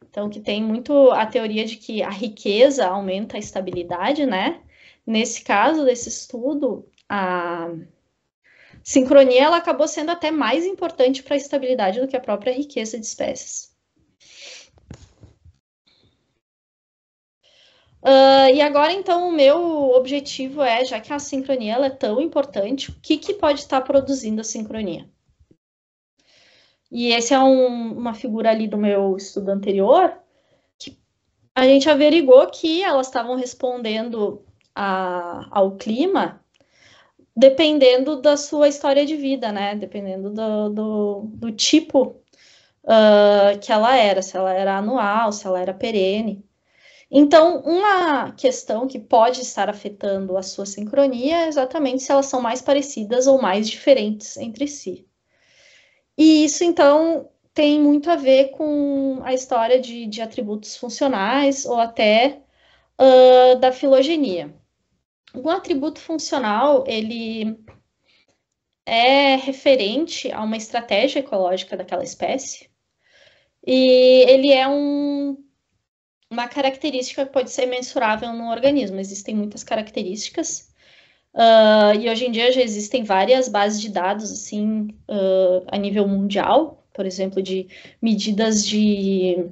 Então, que tem muito a teoria de que a riqueza aumenta a estabilidade, né? Nesse caso, desse estudo, a sincronia ela acabou sendo até mais importante para a estabilidade do que a própria riqueza de espécies. E agora, então, o meu objetivo é, já que a sincronia ela é tão importante, o que pode estar produzindo a sincronia? E esse é uma figura ali do meu estudo anterior, que a gente averigou que elas estavam respondendo ao clima dependendo da sua história de vida, né? Dependendo do tipo que ela era, se ela era anual, se ela era perene. Então, uma questão que pode estar afetando a sua sincronia é exatamente se elas são mais parecidas ou mais diferentes entre si. E isso, então, tem muito a ver com a história de atributos funcionais ou até da filogenia. Um atributo funcional, ele é referente a uma estratégia ecológica daquela espécie e ele é uma característica que pode ser mensurável no organismo. Existem muitas características e hoje em dia já existem várias bases de dados assim a nível mundial, por exemplo, de medidas de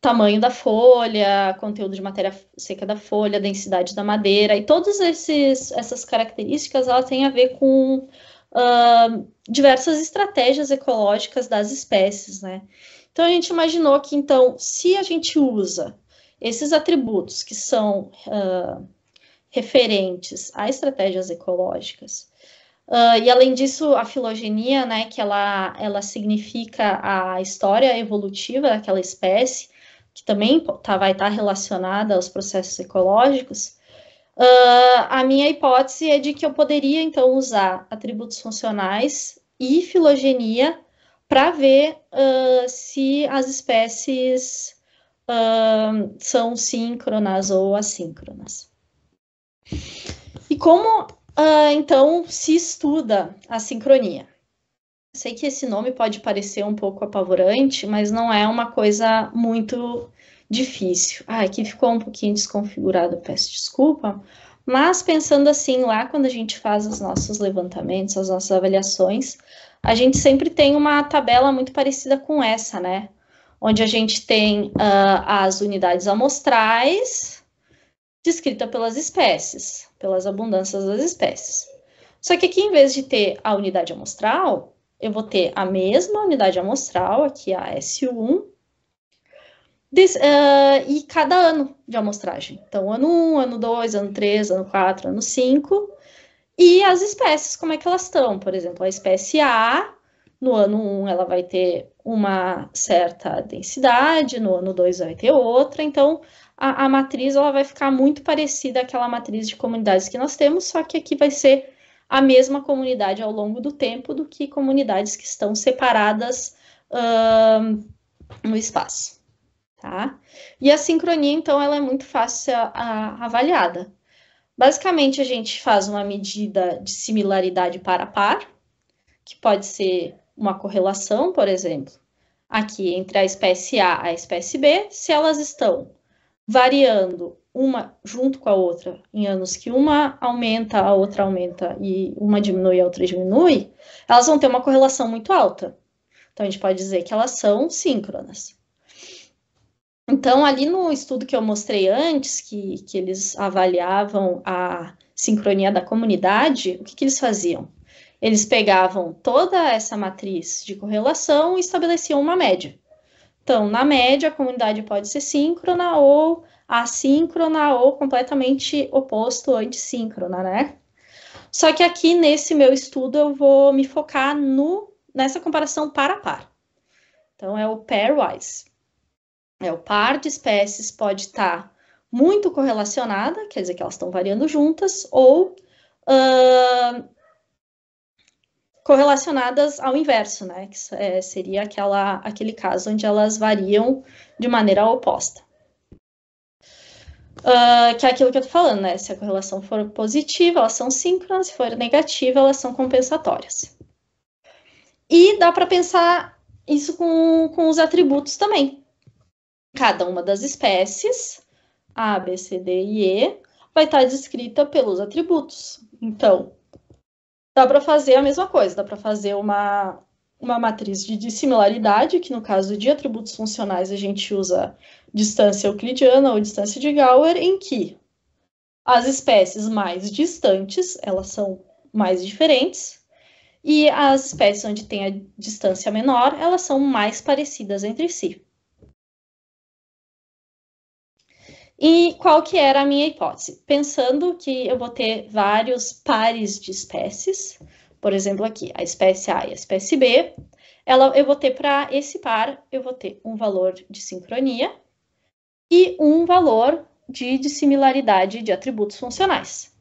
tamanho da folha, conteúdo de matéria seca da folha, densidade da madeira, e todas essas características ela têm a ver com diversas estratégias ecológicas das espécies, né? Então a gente imaginou que, então, se a gente usa esses atributos que são referentes a estratégias ecológicas, e além disso, a filogenia, né, que ela significa a história evolutiva daquela espécie, que também vai estar relacionada aos processos ecológicos, a minha hipótese é de que eu poderia, então, usar atributos funcionais e filogenia para ver se as espécies são síncronas ou assíncronas. E como, então, se estuda a sincronia? Sei que esse nome pode parecer um pouco apavorante, mas não é uma coisa muito difícil. Aqui ficou um pouquinho desconfigurado, peço desculpa. Mas pensando assim, lá quando a gente faz os nossos levantamentos, as nossas avaliações, a gente sempre tem uma tabela muito parecida com essa, né? Onde a gente tem as unidades amostrais descrita pelas espécies, pelas abundâncias das espécies. Só que aqui, em vez de ter a unidade amostral, eu vou ter a mesma unidade amostral, aqui a S1, E cada ano de amostragem. Então, ano 1, ano 2, ano 3, ano 4, ano 5. E as espécies, como é que elas estão? Por exemplo, a espécie A, no ano 1 ela vai ter uma certa densidade, no ano 2 vai ter outra. Então, a matriz ela vai ficar muito parecida àquela matriz de comunidades que nós temos, só que aqui vai ser a mesma comunidade ao longo do tempo do que comunidades que estão separadas no espaço. Tá? E a sincronia, então, ela é muito fácil avaliada. Basicamente, a gente faz uma medida de similaridade par a par, que pode ser uma correlação, por exemplo, aqui entre a espécie A e a espécie B, se elas estão variando uma junto com a outra em anos que uma aumenta, a outra aumenta e uma diminui, a outra diminui, elas vão ter uma correlação muito alta. Então, a gente pode dizer que elas são síncronas. Então, ali no estudo que eu mostrei antes, que eles avaliavam a sincronia da comunidade, o que eles faziam? Eles pegavam toda essa matriz de correlação e estabeleciam uma média. Então, na média, a comunidade pode ser síncrona ou assíncrona ou completamente oposto, antissíncrona, né? Só que aqui, nesse meu estudo, eu vou me focar nessa comparação par a par. Então, é o pairwise. O par de espécies pode estar muito correlacionada, quer dizer que elas estão variando juntas, ou correlacionadas ao inverso, né? Que seria aquele caso onde elas variam de maneira oposta. Que é aquilo que eu tô falando, né? Se a correlação for positiva, elas são síncronas, se for negativa, elas são compensatórias. E dá para pensar isso com os atributos também. Cada uma das espécies, A, B, C, D e E, vai estar descrita pelos atributos. Então, dá para fazer a mesma coisa, dá para fazer uma matriz de dissimilaridade, que no caso de atributos funcionais a gente usa distância euclidiana ou distância de Gauer, em que as espécies mais distantes, elas são mais diferentes, e as espécies onde tem a distância menor, elas são mais parecidas entre si. E qual que era a minha hipótese? Pensando que eu vou ter vários pares de espécies, por exemplo aqui, a espécie A e a espécie B, eu vou ter para esse par, eu vou ter um valor de sincronia e um valor de dissimilaridade de atributos funcionais.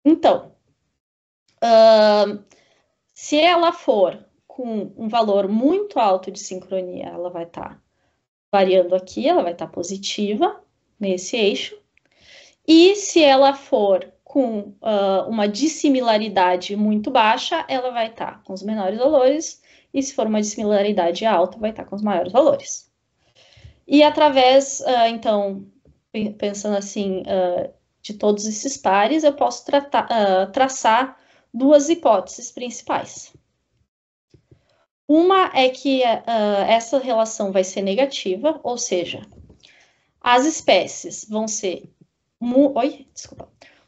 Então, se ela for com um valor muito alto de sincronia, ela vai estar variando aqui, ela vai estar positiva nesse eixo. E se ela for com uma dissimilaridade muito baixa, ela vai estar com os menores valores, e se for uma dissimilaridade alta, vai estar com os maiores valores. E através, então, pensando assim, de todos esses pares, eu posso traçar duas hipóteses principais. Uma é que essa relação vai ser negativa, ou seja, as espécies vão ser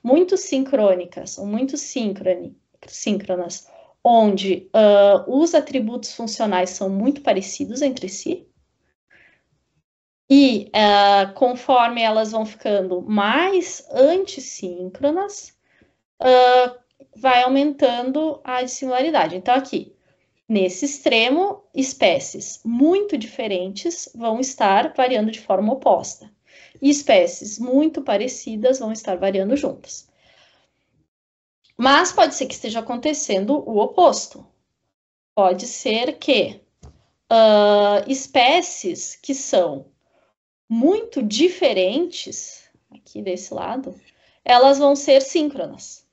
muito sincrônicas ou muito síncronas, onde os atributos funcionais são muito parecidos entre si. E conforme elas vão ficando mais antissíncronas, vai aumentando a dissimilaridade. Então, aqui, nesse extremo, espécies muito diferentes vão estar variando de forma oposta. E espécies muito parecidas vão estar variando juntas. Mas pode ser que esteja acontecendo o oposto. Pode ser que espécies que são muito diferentes, aqui desse lado, elas vão ser síncronas.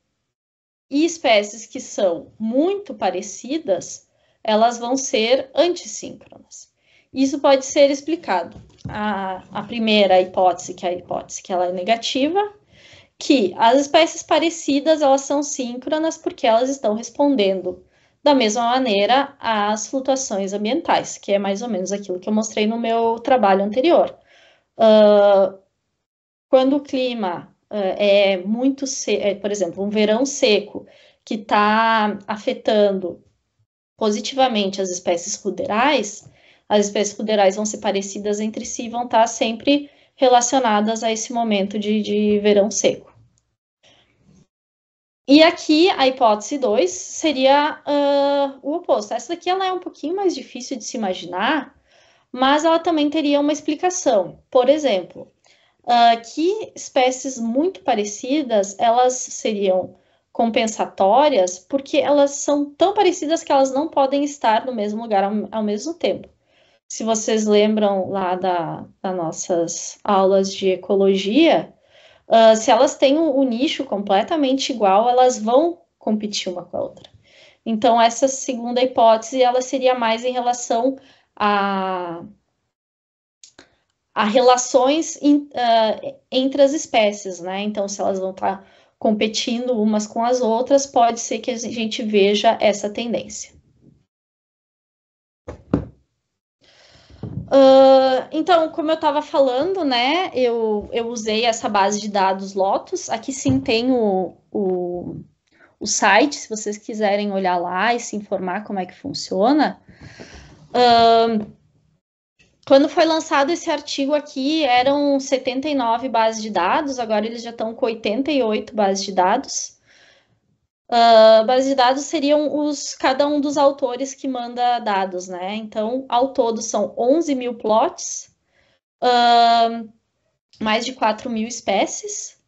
E espécies que são muito parecidas, elas vão ser antissíncronas. Isso pode ser explicado. A primeira hipótese, que é a hipótese que ela é negativa, que as espécies parecidas, elas são síncronas porque elas estão respondendo da mesma maneira às flutuações ambientais, que é mais ou menos aquilo que eu mostrei no meu trabalho anterior. Quando o clima é muito seco, por exemplo, um verão seco, que está afetando positivamente as espécies ruderais, as espécies ruderais vão ser parecidas entre si, vão estar sempre relacionadas a esse momento de verão seco. E aqui, a hipótese 2 seria o oposto. Essa daqui ela é um pouquinho mais difícil de se imaginar, mas ela também teria uma explicação. Por exemplo, que espécies muito parecidas, elas seriam compensatórias, porque elas são tão parecidas que elas não podem estar no mesmo lugar ao mesmo tempo. Se vocês lembram lá das nossas aulas de ecologia, se elas têm um nicho completamente igual, elas vão competir uma com a outra. Então, essa segunda hipótese, ela seria mais em relação a relações entre as espécies, né? Então, se elas vão estar competindo umas com as outras, pode ser que a gente veja essa tendência. Então, como eu estava falando, né, eu usei essa base de dados Lotus. Aqui sim tem o site, se vocês quiserem olhar lá e se informar como é que funciona. Quando foi lançado esse artigo aqui, eram 79 bases de dados, agora eles já estão com 88 bases de dados. Bases de dados seriam cada um dos autores que manda dados, né? Então, ao todo são 11 mil plots, mais de 4 mil espécies,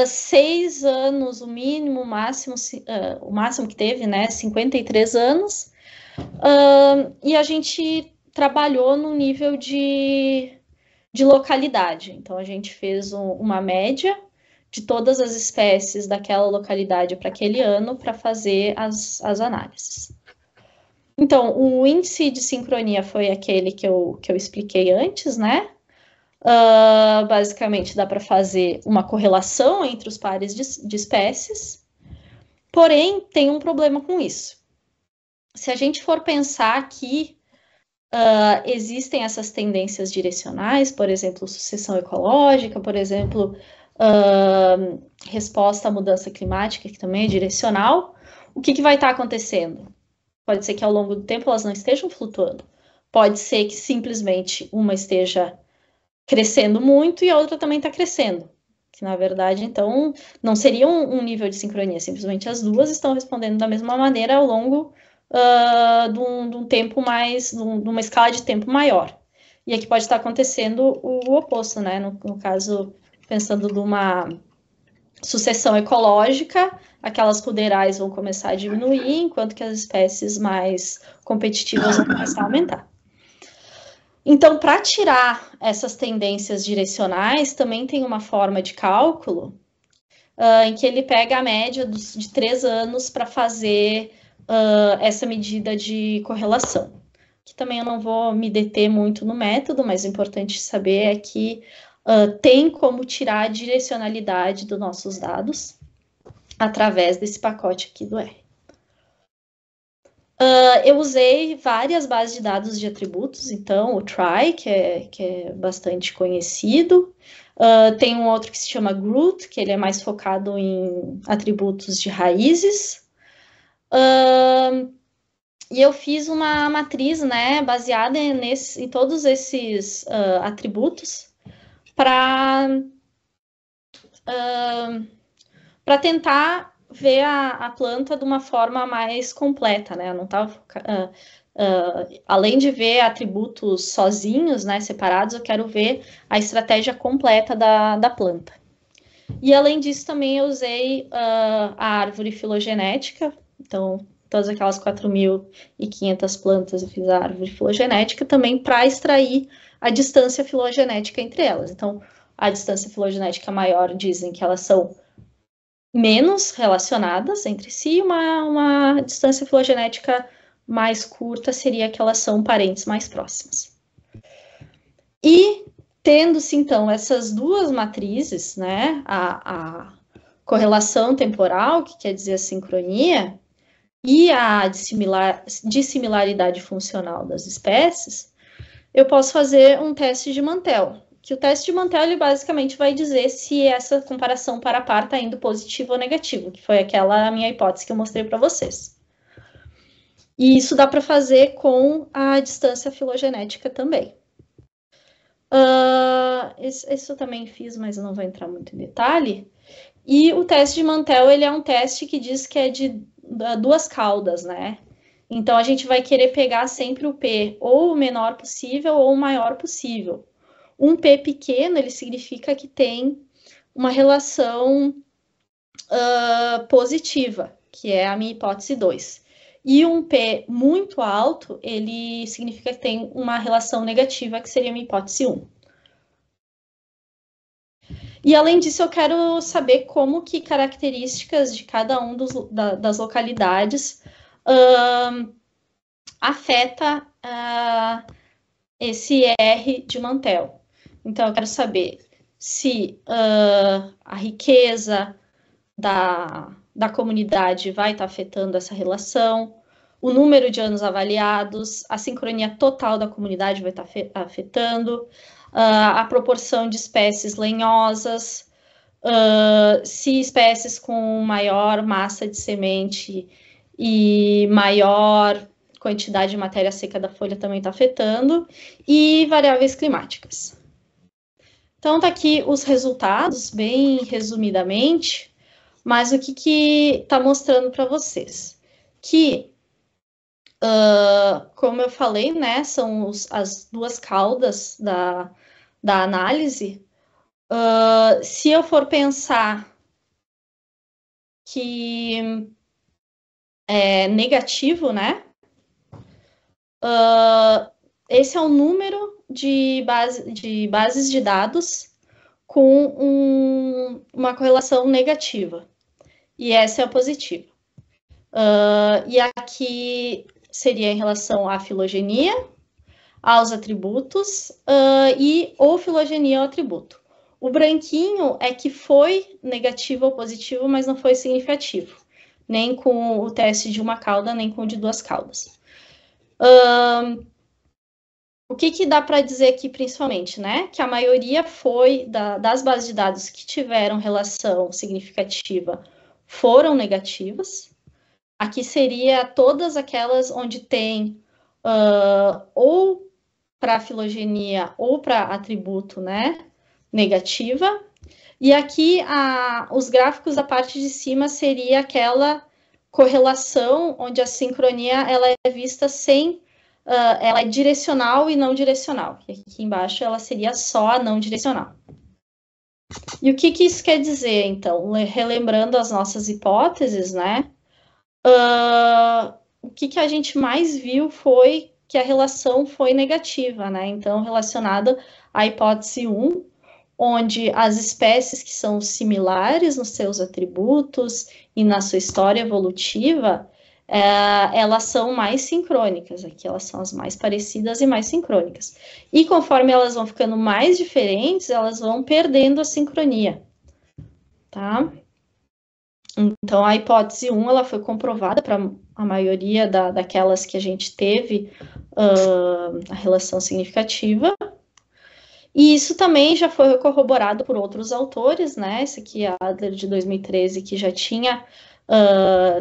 6 anos, o mínimo, o máximo que teve, né? 53 anos. E a gente trabalhou no nível de localidade. Então, a gente fez uma média de todas as espécies daquela localidade para aquele ano para fazer as análises. Então, o índice de sincronia foi aquele que eu expliquei antes, né? Basicamente, dá para fazer uma correlação entre os pares de espécies, porém, tem um problema com isso. Se a gente for pensar que existem essas tendências direcionais, por exemplo, sucessão ecológica, por exemplo, resposta à mudança climática, que também é direcional, o que vai estar acontecendo? Pode ser que ao longo do tempo elas não estejam flutuando. Pode ser que simplesmente uma esteja crescendo muito e a outra também está crescendo. Que, na verdade, então, não seria um nível de sincronia, simplesmente as duas estão respondendo da mesma maneira ao longo de um tempo mais, de uma escala de tempo maior. E aqui pode estar acontecendo o oposto, né? No caso, pensando numa sucessão ecológica, aquelas ruderais vão começar a diminuir, enquanto que as espécies mais competitivas vão começar a aumentar. Então, para tirar essas tendências direcionais, também tem uma forma de cálculo em que ele pega a média de 3 anos para fazer essa medida de correlação. Que também eu não vou me deter muito no método, mas o importante saber é que tem como tirar a direcionalidade dos nossos dados através desse pacote aqui do R. Eu usei várias bases de dados de atributos, então o Try, que é bastante conhecido, tem um outro que se chama Groot, que ele é mais focado em atributos de raízes, e eu fiz uma matriz, né, baseada em todos esses atributos, para tentar ver a planta de uma forma mais completa, né? Eu não estava além de ver atributos sozinhos, né, separados, eu quero ver a estratégia completa da planta. E além disso, também eu usei a árvore filogenética, então todas aquelas 4.500 plantas eu fiz a árvore filogenética também para extrair a distância filogenética entre elas. Então, a distância filogenética maior dizem que elas são menos relacionadas entre si, uma distância filogenética mais curta seria que elas são parentes mais próximas. E tendo-se, então, essas duas matrizes, né, a correlação temporal, que quer dizer a sincronia, e a dissimilaridade funcional das espécies, eu posso fazer um teste de Mantel, que o teste de Mantel, ele basicamente vai dizer se essa comparação par a par está indo positivo ou negativo, que foi aquela minha hipótese que eu mostrei para vocês. E isso dá para fazer com a distância filogenética também. Isso eu também fiz, mas eu não vou entrar muito em detalhe. E o teste de Mantel, ele é um teste que diz que é de duas caudas, né? Então, a gente vai querer pegar sempre o P ou o menor possível ou o maior possível. Um P pequeno, ele significa que tem uma relação positiva, que é a minha hipótese 2. E um P muito alto, ele significa que tem uma relação negativa, que seria a minha hipótese 1. E além disso, eu quero saber como que características de cada um das localidades afeta esse R de Mantel. Então, eu quero saber se a riqueza da comunidade vai estar afetando essa relação, o número de anos avaliados, a sincronia total da comunidade vai estar afetando, a proporção de espécies lenhosas, se espécies com maior massa de semente e maior quantidade de matéria seca da folha também está afetando, e variáveis climáticas. Então, tá aqui os resultados, bem resumidamente, mas o que está mostrando para vocês? Que, como eu falei, né, são as duas caudas da análise. Se eu for pensar que é negativo, né, esse é o número de bases de dados com uma correlação negativa. E essa é a positiva. E aqui seria em relação à filogenia, aos atributos e ou filogenia ao atributo. O branquinho é que foi negativo ou positivo, mas não foi significativo, nem com o teste de uma cauda, nem com o de duas caudas. O que dá para dizer aqui, principalmente, né? Que a maioria foi das bases de dados que tiveram relação significativa foram negativas. Aqui seria todas aquelas onde tem ou para filogenia ou para atributo, né, negativa. E aqui os gráficos da parte de cima seria aquela correlação onde a sincronia ela é vista sem, ela é direcional e não direcional. E aqui embaixo ela seria só a não direcional. E o que isso quer dizer, então? Relembrando as nossas hipóteses, né? O que a gente mais viu foi que a relação foi negativa, né? Então, relacionada à hipótese 1, onde as espécies que são similares nos seus atributos e na sua história evolutiva, elas são mais sincrônicas, aqui elas são as mais parecidas e mais sincrônicas. E conforme elas vão ficando mais diferentes, elas vão perdendo a sincronia, tá? Então, a hipótese 1, ela foi comprovada para a maioria daquelas que a gente teve a relação significativa. E isso também já foi corroborado por outros autores, né? Esse aqui é Adler, de 2013, que já tinha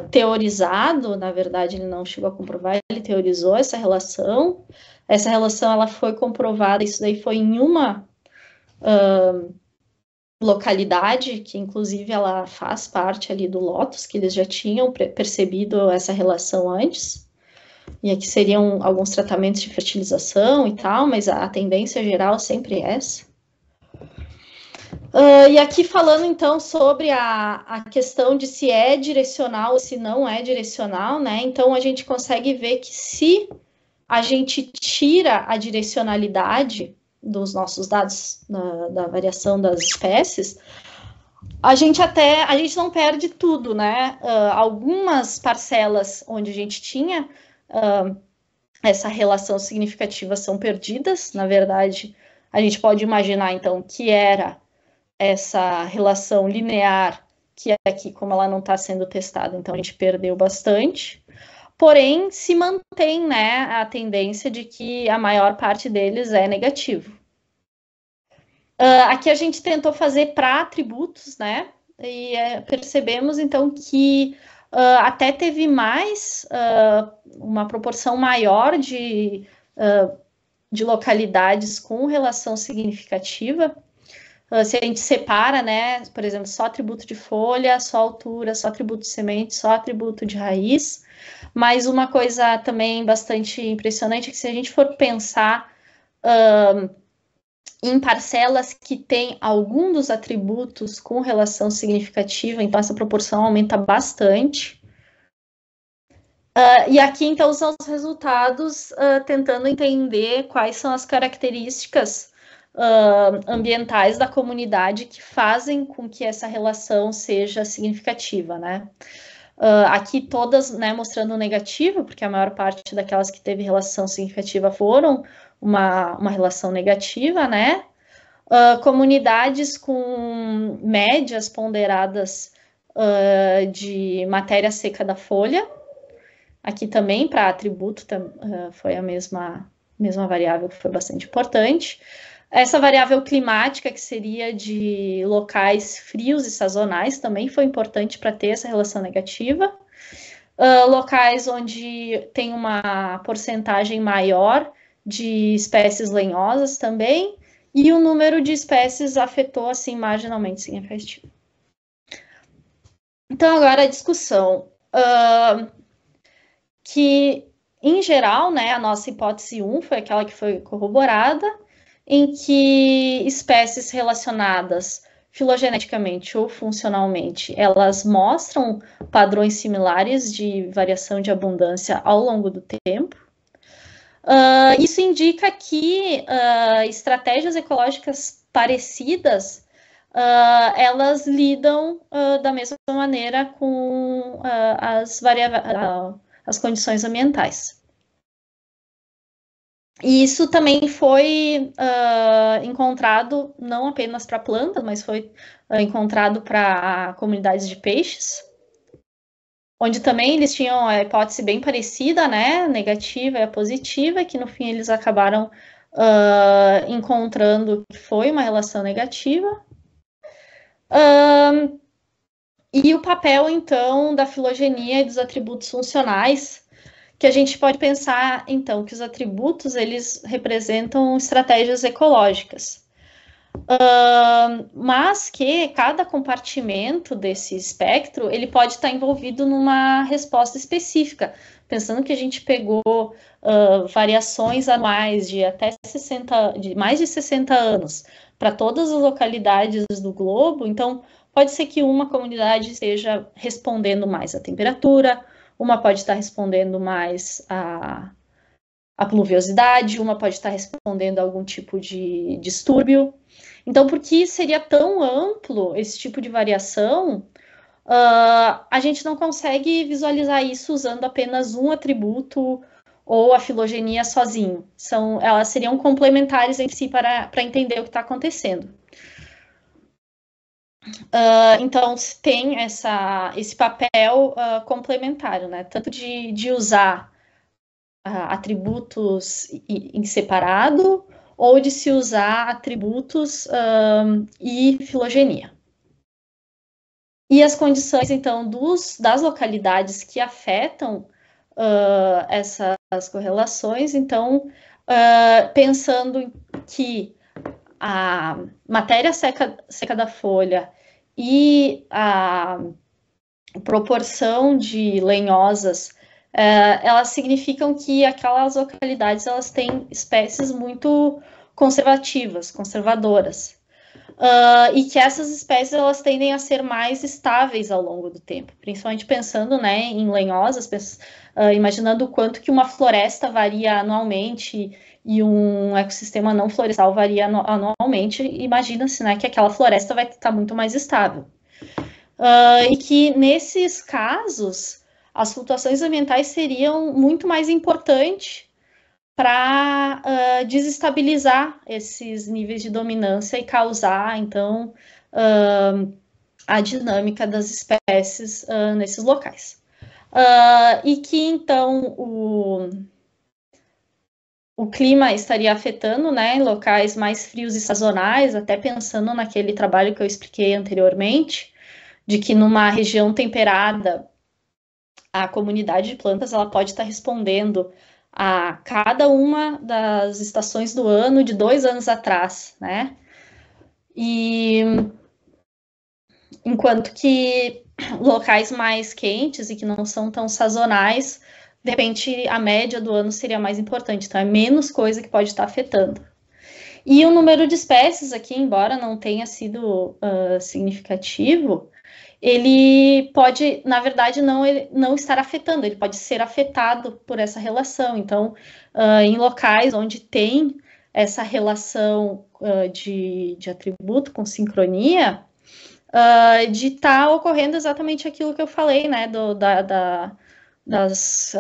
teorizado, na verdade, ele não chegou a comprovar, ele teorizou essa relação. Essa relação, ela foi comprovada, isso daí foi em uma localidade, que inclusive ela faz parte ali do Lotus, que eles já tinham percebido essa relação antes, e aqui seriam alguns tratamentos de fertilização e tal, mas a tendência geral sempre é essa. E aqui falando então sobre a questão de se é direcional ou se não é direcional, né? Então a gente consegue ver que se a gente tira a direcionalidade dos nossos dados da variação das espécies, a gente não perde tudo, né? Algumas parcelas onde a gente tinha essa relação significativa são perdidas. Na verdade, a gente pode imaginar, então, que era essa relação linear, que aqui, como ela não está sendo testada, então a gente perdeu bastante. Porém, se mantém, né, a tendência de que a maior parte deles é negativo. Aqui a gente tentou fazer para atributos, né, e percebemos, então, que até teve mais, uma proporção maior de localidades com relação significativa. Se a gente separa, né, por exemplo, só atributo de folha, só altura, só atributo de semente, só atributo de raiz. Mas uma coisa também bastante impressionante é que se a gente for pensar em parcelas que têm algum dos atributos com relação significativa, então essa proporção aumenta bastante. E aqui, então, são os resultados tentando entender quais são as características ambientais da comunidade que fazem com que essa relação seja significativa, né? Aqui todas, né, mostrando negativa, porque a maior parte daquelas que teve relação significativa foram uma relação negativa, né? Comunidades com médias ponderadas de matéria seca da folha. Aqui também, para atributo, foi a mesma variável que foi bastante importante. Essa variável climática, que seria de locais frios e sazonais, também foi importante para ter essa relação negativa. Locais onde tem uma porcentagem maior de espécies lenhosas também, e o número de espécies afetou, assim, marginalmente significativo. Então, agora a discussão. Que, em geral, né, a nossa hipótese 1 foi aquela que foi corroborada, em que espécies relacionadas filogeneticamente ou funcionalmente, elas mostram padrões similares de variação de abundância ao longo do tempo. Isso indica que estratégias ecológicas parecidas, elas lidam da mesma maneira com as condições ambientais. E isso também foi encontrado não apenas para plantas, mas foi encontrado para comunidades de peixes, onde também eles tinham a hipótese bem parecida, né, negativa e a positiva, que no fim eles acabaram encontrando que foi uma relação negativa. E o papel, então, da filogenia e dos atributos funcionais, que a gente pode pensar, então, que os atributos, eles representam estratégias ecológicas. Mas que cada compartimento desse espectro, ele pode estar envolvido numa resposta específica, pensando que a gente pegou variações anuais de até mais de 60 anos para todas as localidades do globo, então pode ser que uma comunidade esteja respondendo mais à temperatura, uma pode estar respondendo mais à pluviosidade, uma pode estar respondendo a algum tipo de distúrbio. Então, por que seria tão amplo esse tipo de variação? A gente não consegue visualizar isso usando apenas um atributo ou a filogenia sozinho. Elas seriam complementares entre si para entender o que está acontecendo. Então, tem esse papel complementar, né? Tanto de usar atributos em separado, ou de se usar atributos e filogenia. E as condições, então, das localidades que afetam essas correlações, então, pensando que a matéria seca da folha e a proporção de lenhosas, elas significam que aquelas localidades elas têm espécies muito conservadoras, e que essas espécies elas tendem a ser mais estáveis ao longo do tempo, principalmente pensando, né, em lenhosas, imaginando o quanto que uma floresta varia anualmente e um ecossistema não florestal varia anualmente, imagina-se, né, que aquela floresta vai estar muito mais estável. E que nesses casos as flutuações ambientais seriam muito mais importantes para desestabilizar esses níveis de dominância e causar, então, a dinâmica das espécies nesses locais. E que, então, o clima estaria afetando, né, em locais mais frios e sazonais, até pensando naquele trabalho que eu expliquei anteriormente, de que numa região temperada a comunidade de plantas ela pode estar respondendo a cada uma das estações do ano de 2 anos atrás, né? E enquanto que locais mais quentes e que não são tão sazonais, de repente a média do ano seria mais importante, então é menos coisa que pode estar afetando. E o número de espécies aqui, embora não tenha sido significativo, ele pode, na verdade, não estar afetando, ele pode ser afetado por essa relação. Então, em locais onde tem essa relação de atributo com sincronia, de estar ocorrendo exatamente aquilo que eu falei, né, das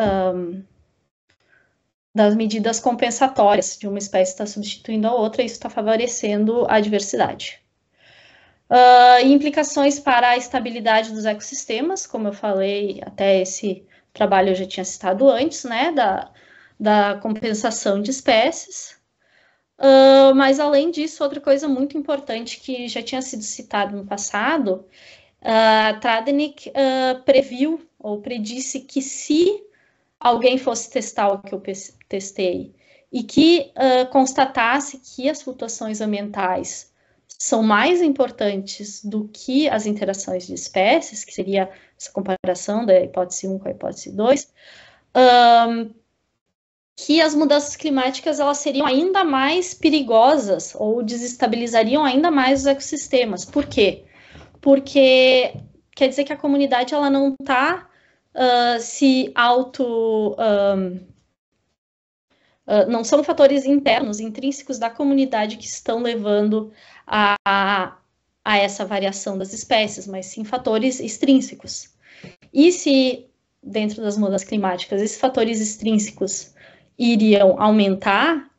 medidas compensatórias de uma espécie estar substituindo a outra, e isso está favorecendo a diversidade. E implicações para a estabilidade dos ecossistemas, como eu falei, até esse trabalho eu já tinha citado antes, né, da compensação de espécies. Mas, além disso, outra coisa muito importante que já tinha sido citado no passado, Tradenick previu ou predisse que se alguém fosse testar o que eu testei e que constatasse que as flutuações ambientais são mais importantes do que as interações de espécies, que seria essa comparação da hipótese 1 com a hipótese 2, que as mudanças climáticas elas seriam ainda mais perigosas ou desestabilizariam ainda mais os ecossistemas. Por quê? Porque quer dizer que a comunidade ela não está se auto... não são fatores internos, intrínsecos da comunidade que estão levando a essa variação das espécies, mas sim fatores extrínsecos. E se, dentro das mudanças climáticas, esses fatores extrínsecos iriam aumentar,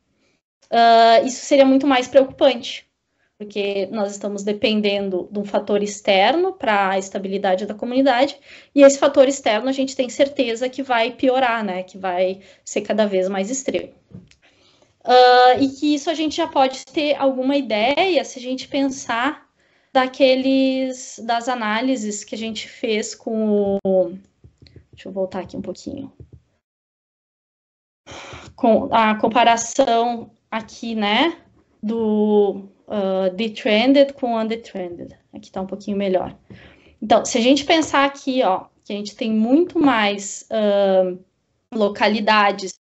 isso seria muito mais preocupante, porque nós estamos dependendo de um fator externo para a estabilidade da comunidade, e esse fator externo a gente tem certeza que vai piorar, né? Que vai ser cada vez mais extremo. E que isso a gente já pode ter alguma ideia se a gente pensar das análises que a gente fez com o... Deixa eu voltar aqui um pouquinho. Com a comparação aqui, né, do detrended com undetrended. Aqui está um pouquinho melhor. Então, se a gente pensar aqui, ó, que a gente tem muito mais localidades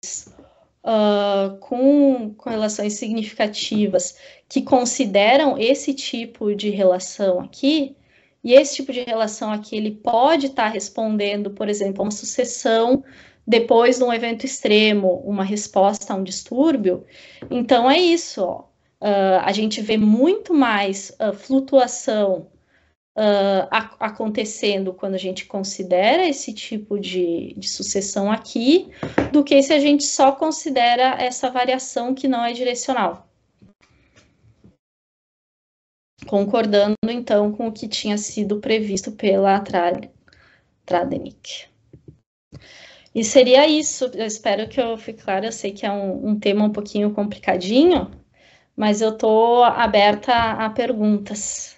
com correlações significativas que consideram esse tipo de relação aqui, e esse tipo de relação aqui, ele pode estar respondendo, por exemplo, a uma sucessão depois de um evento extremo, uma resposta a um distúrbio. Então, é isso, ó. A gente vê muito mais flutuação acontecendo quando a gente considera esse tipo de sucessão aqui, do que se a gente só considera essa variação que não é direcional. Concordando, então, com o que tinha sido previsto pela Tradenick. E seria isso. Eu espero que eu fique claro. Eu sei que é um tema um pouquinho complicadinho, mas eu estou aberta a perguntas.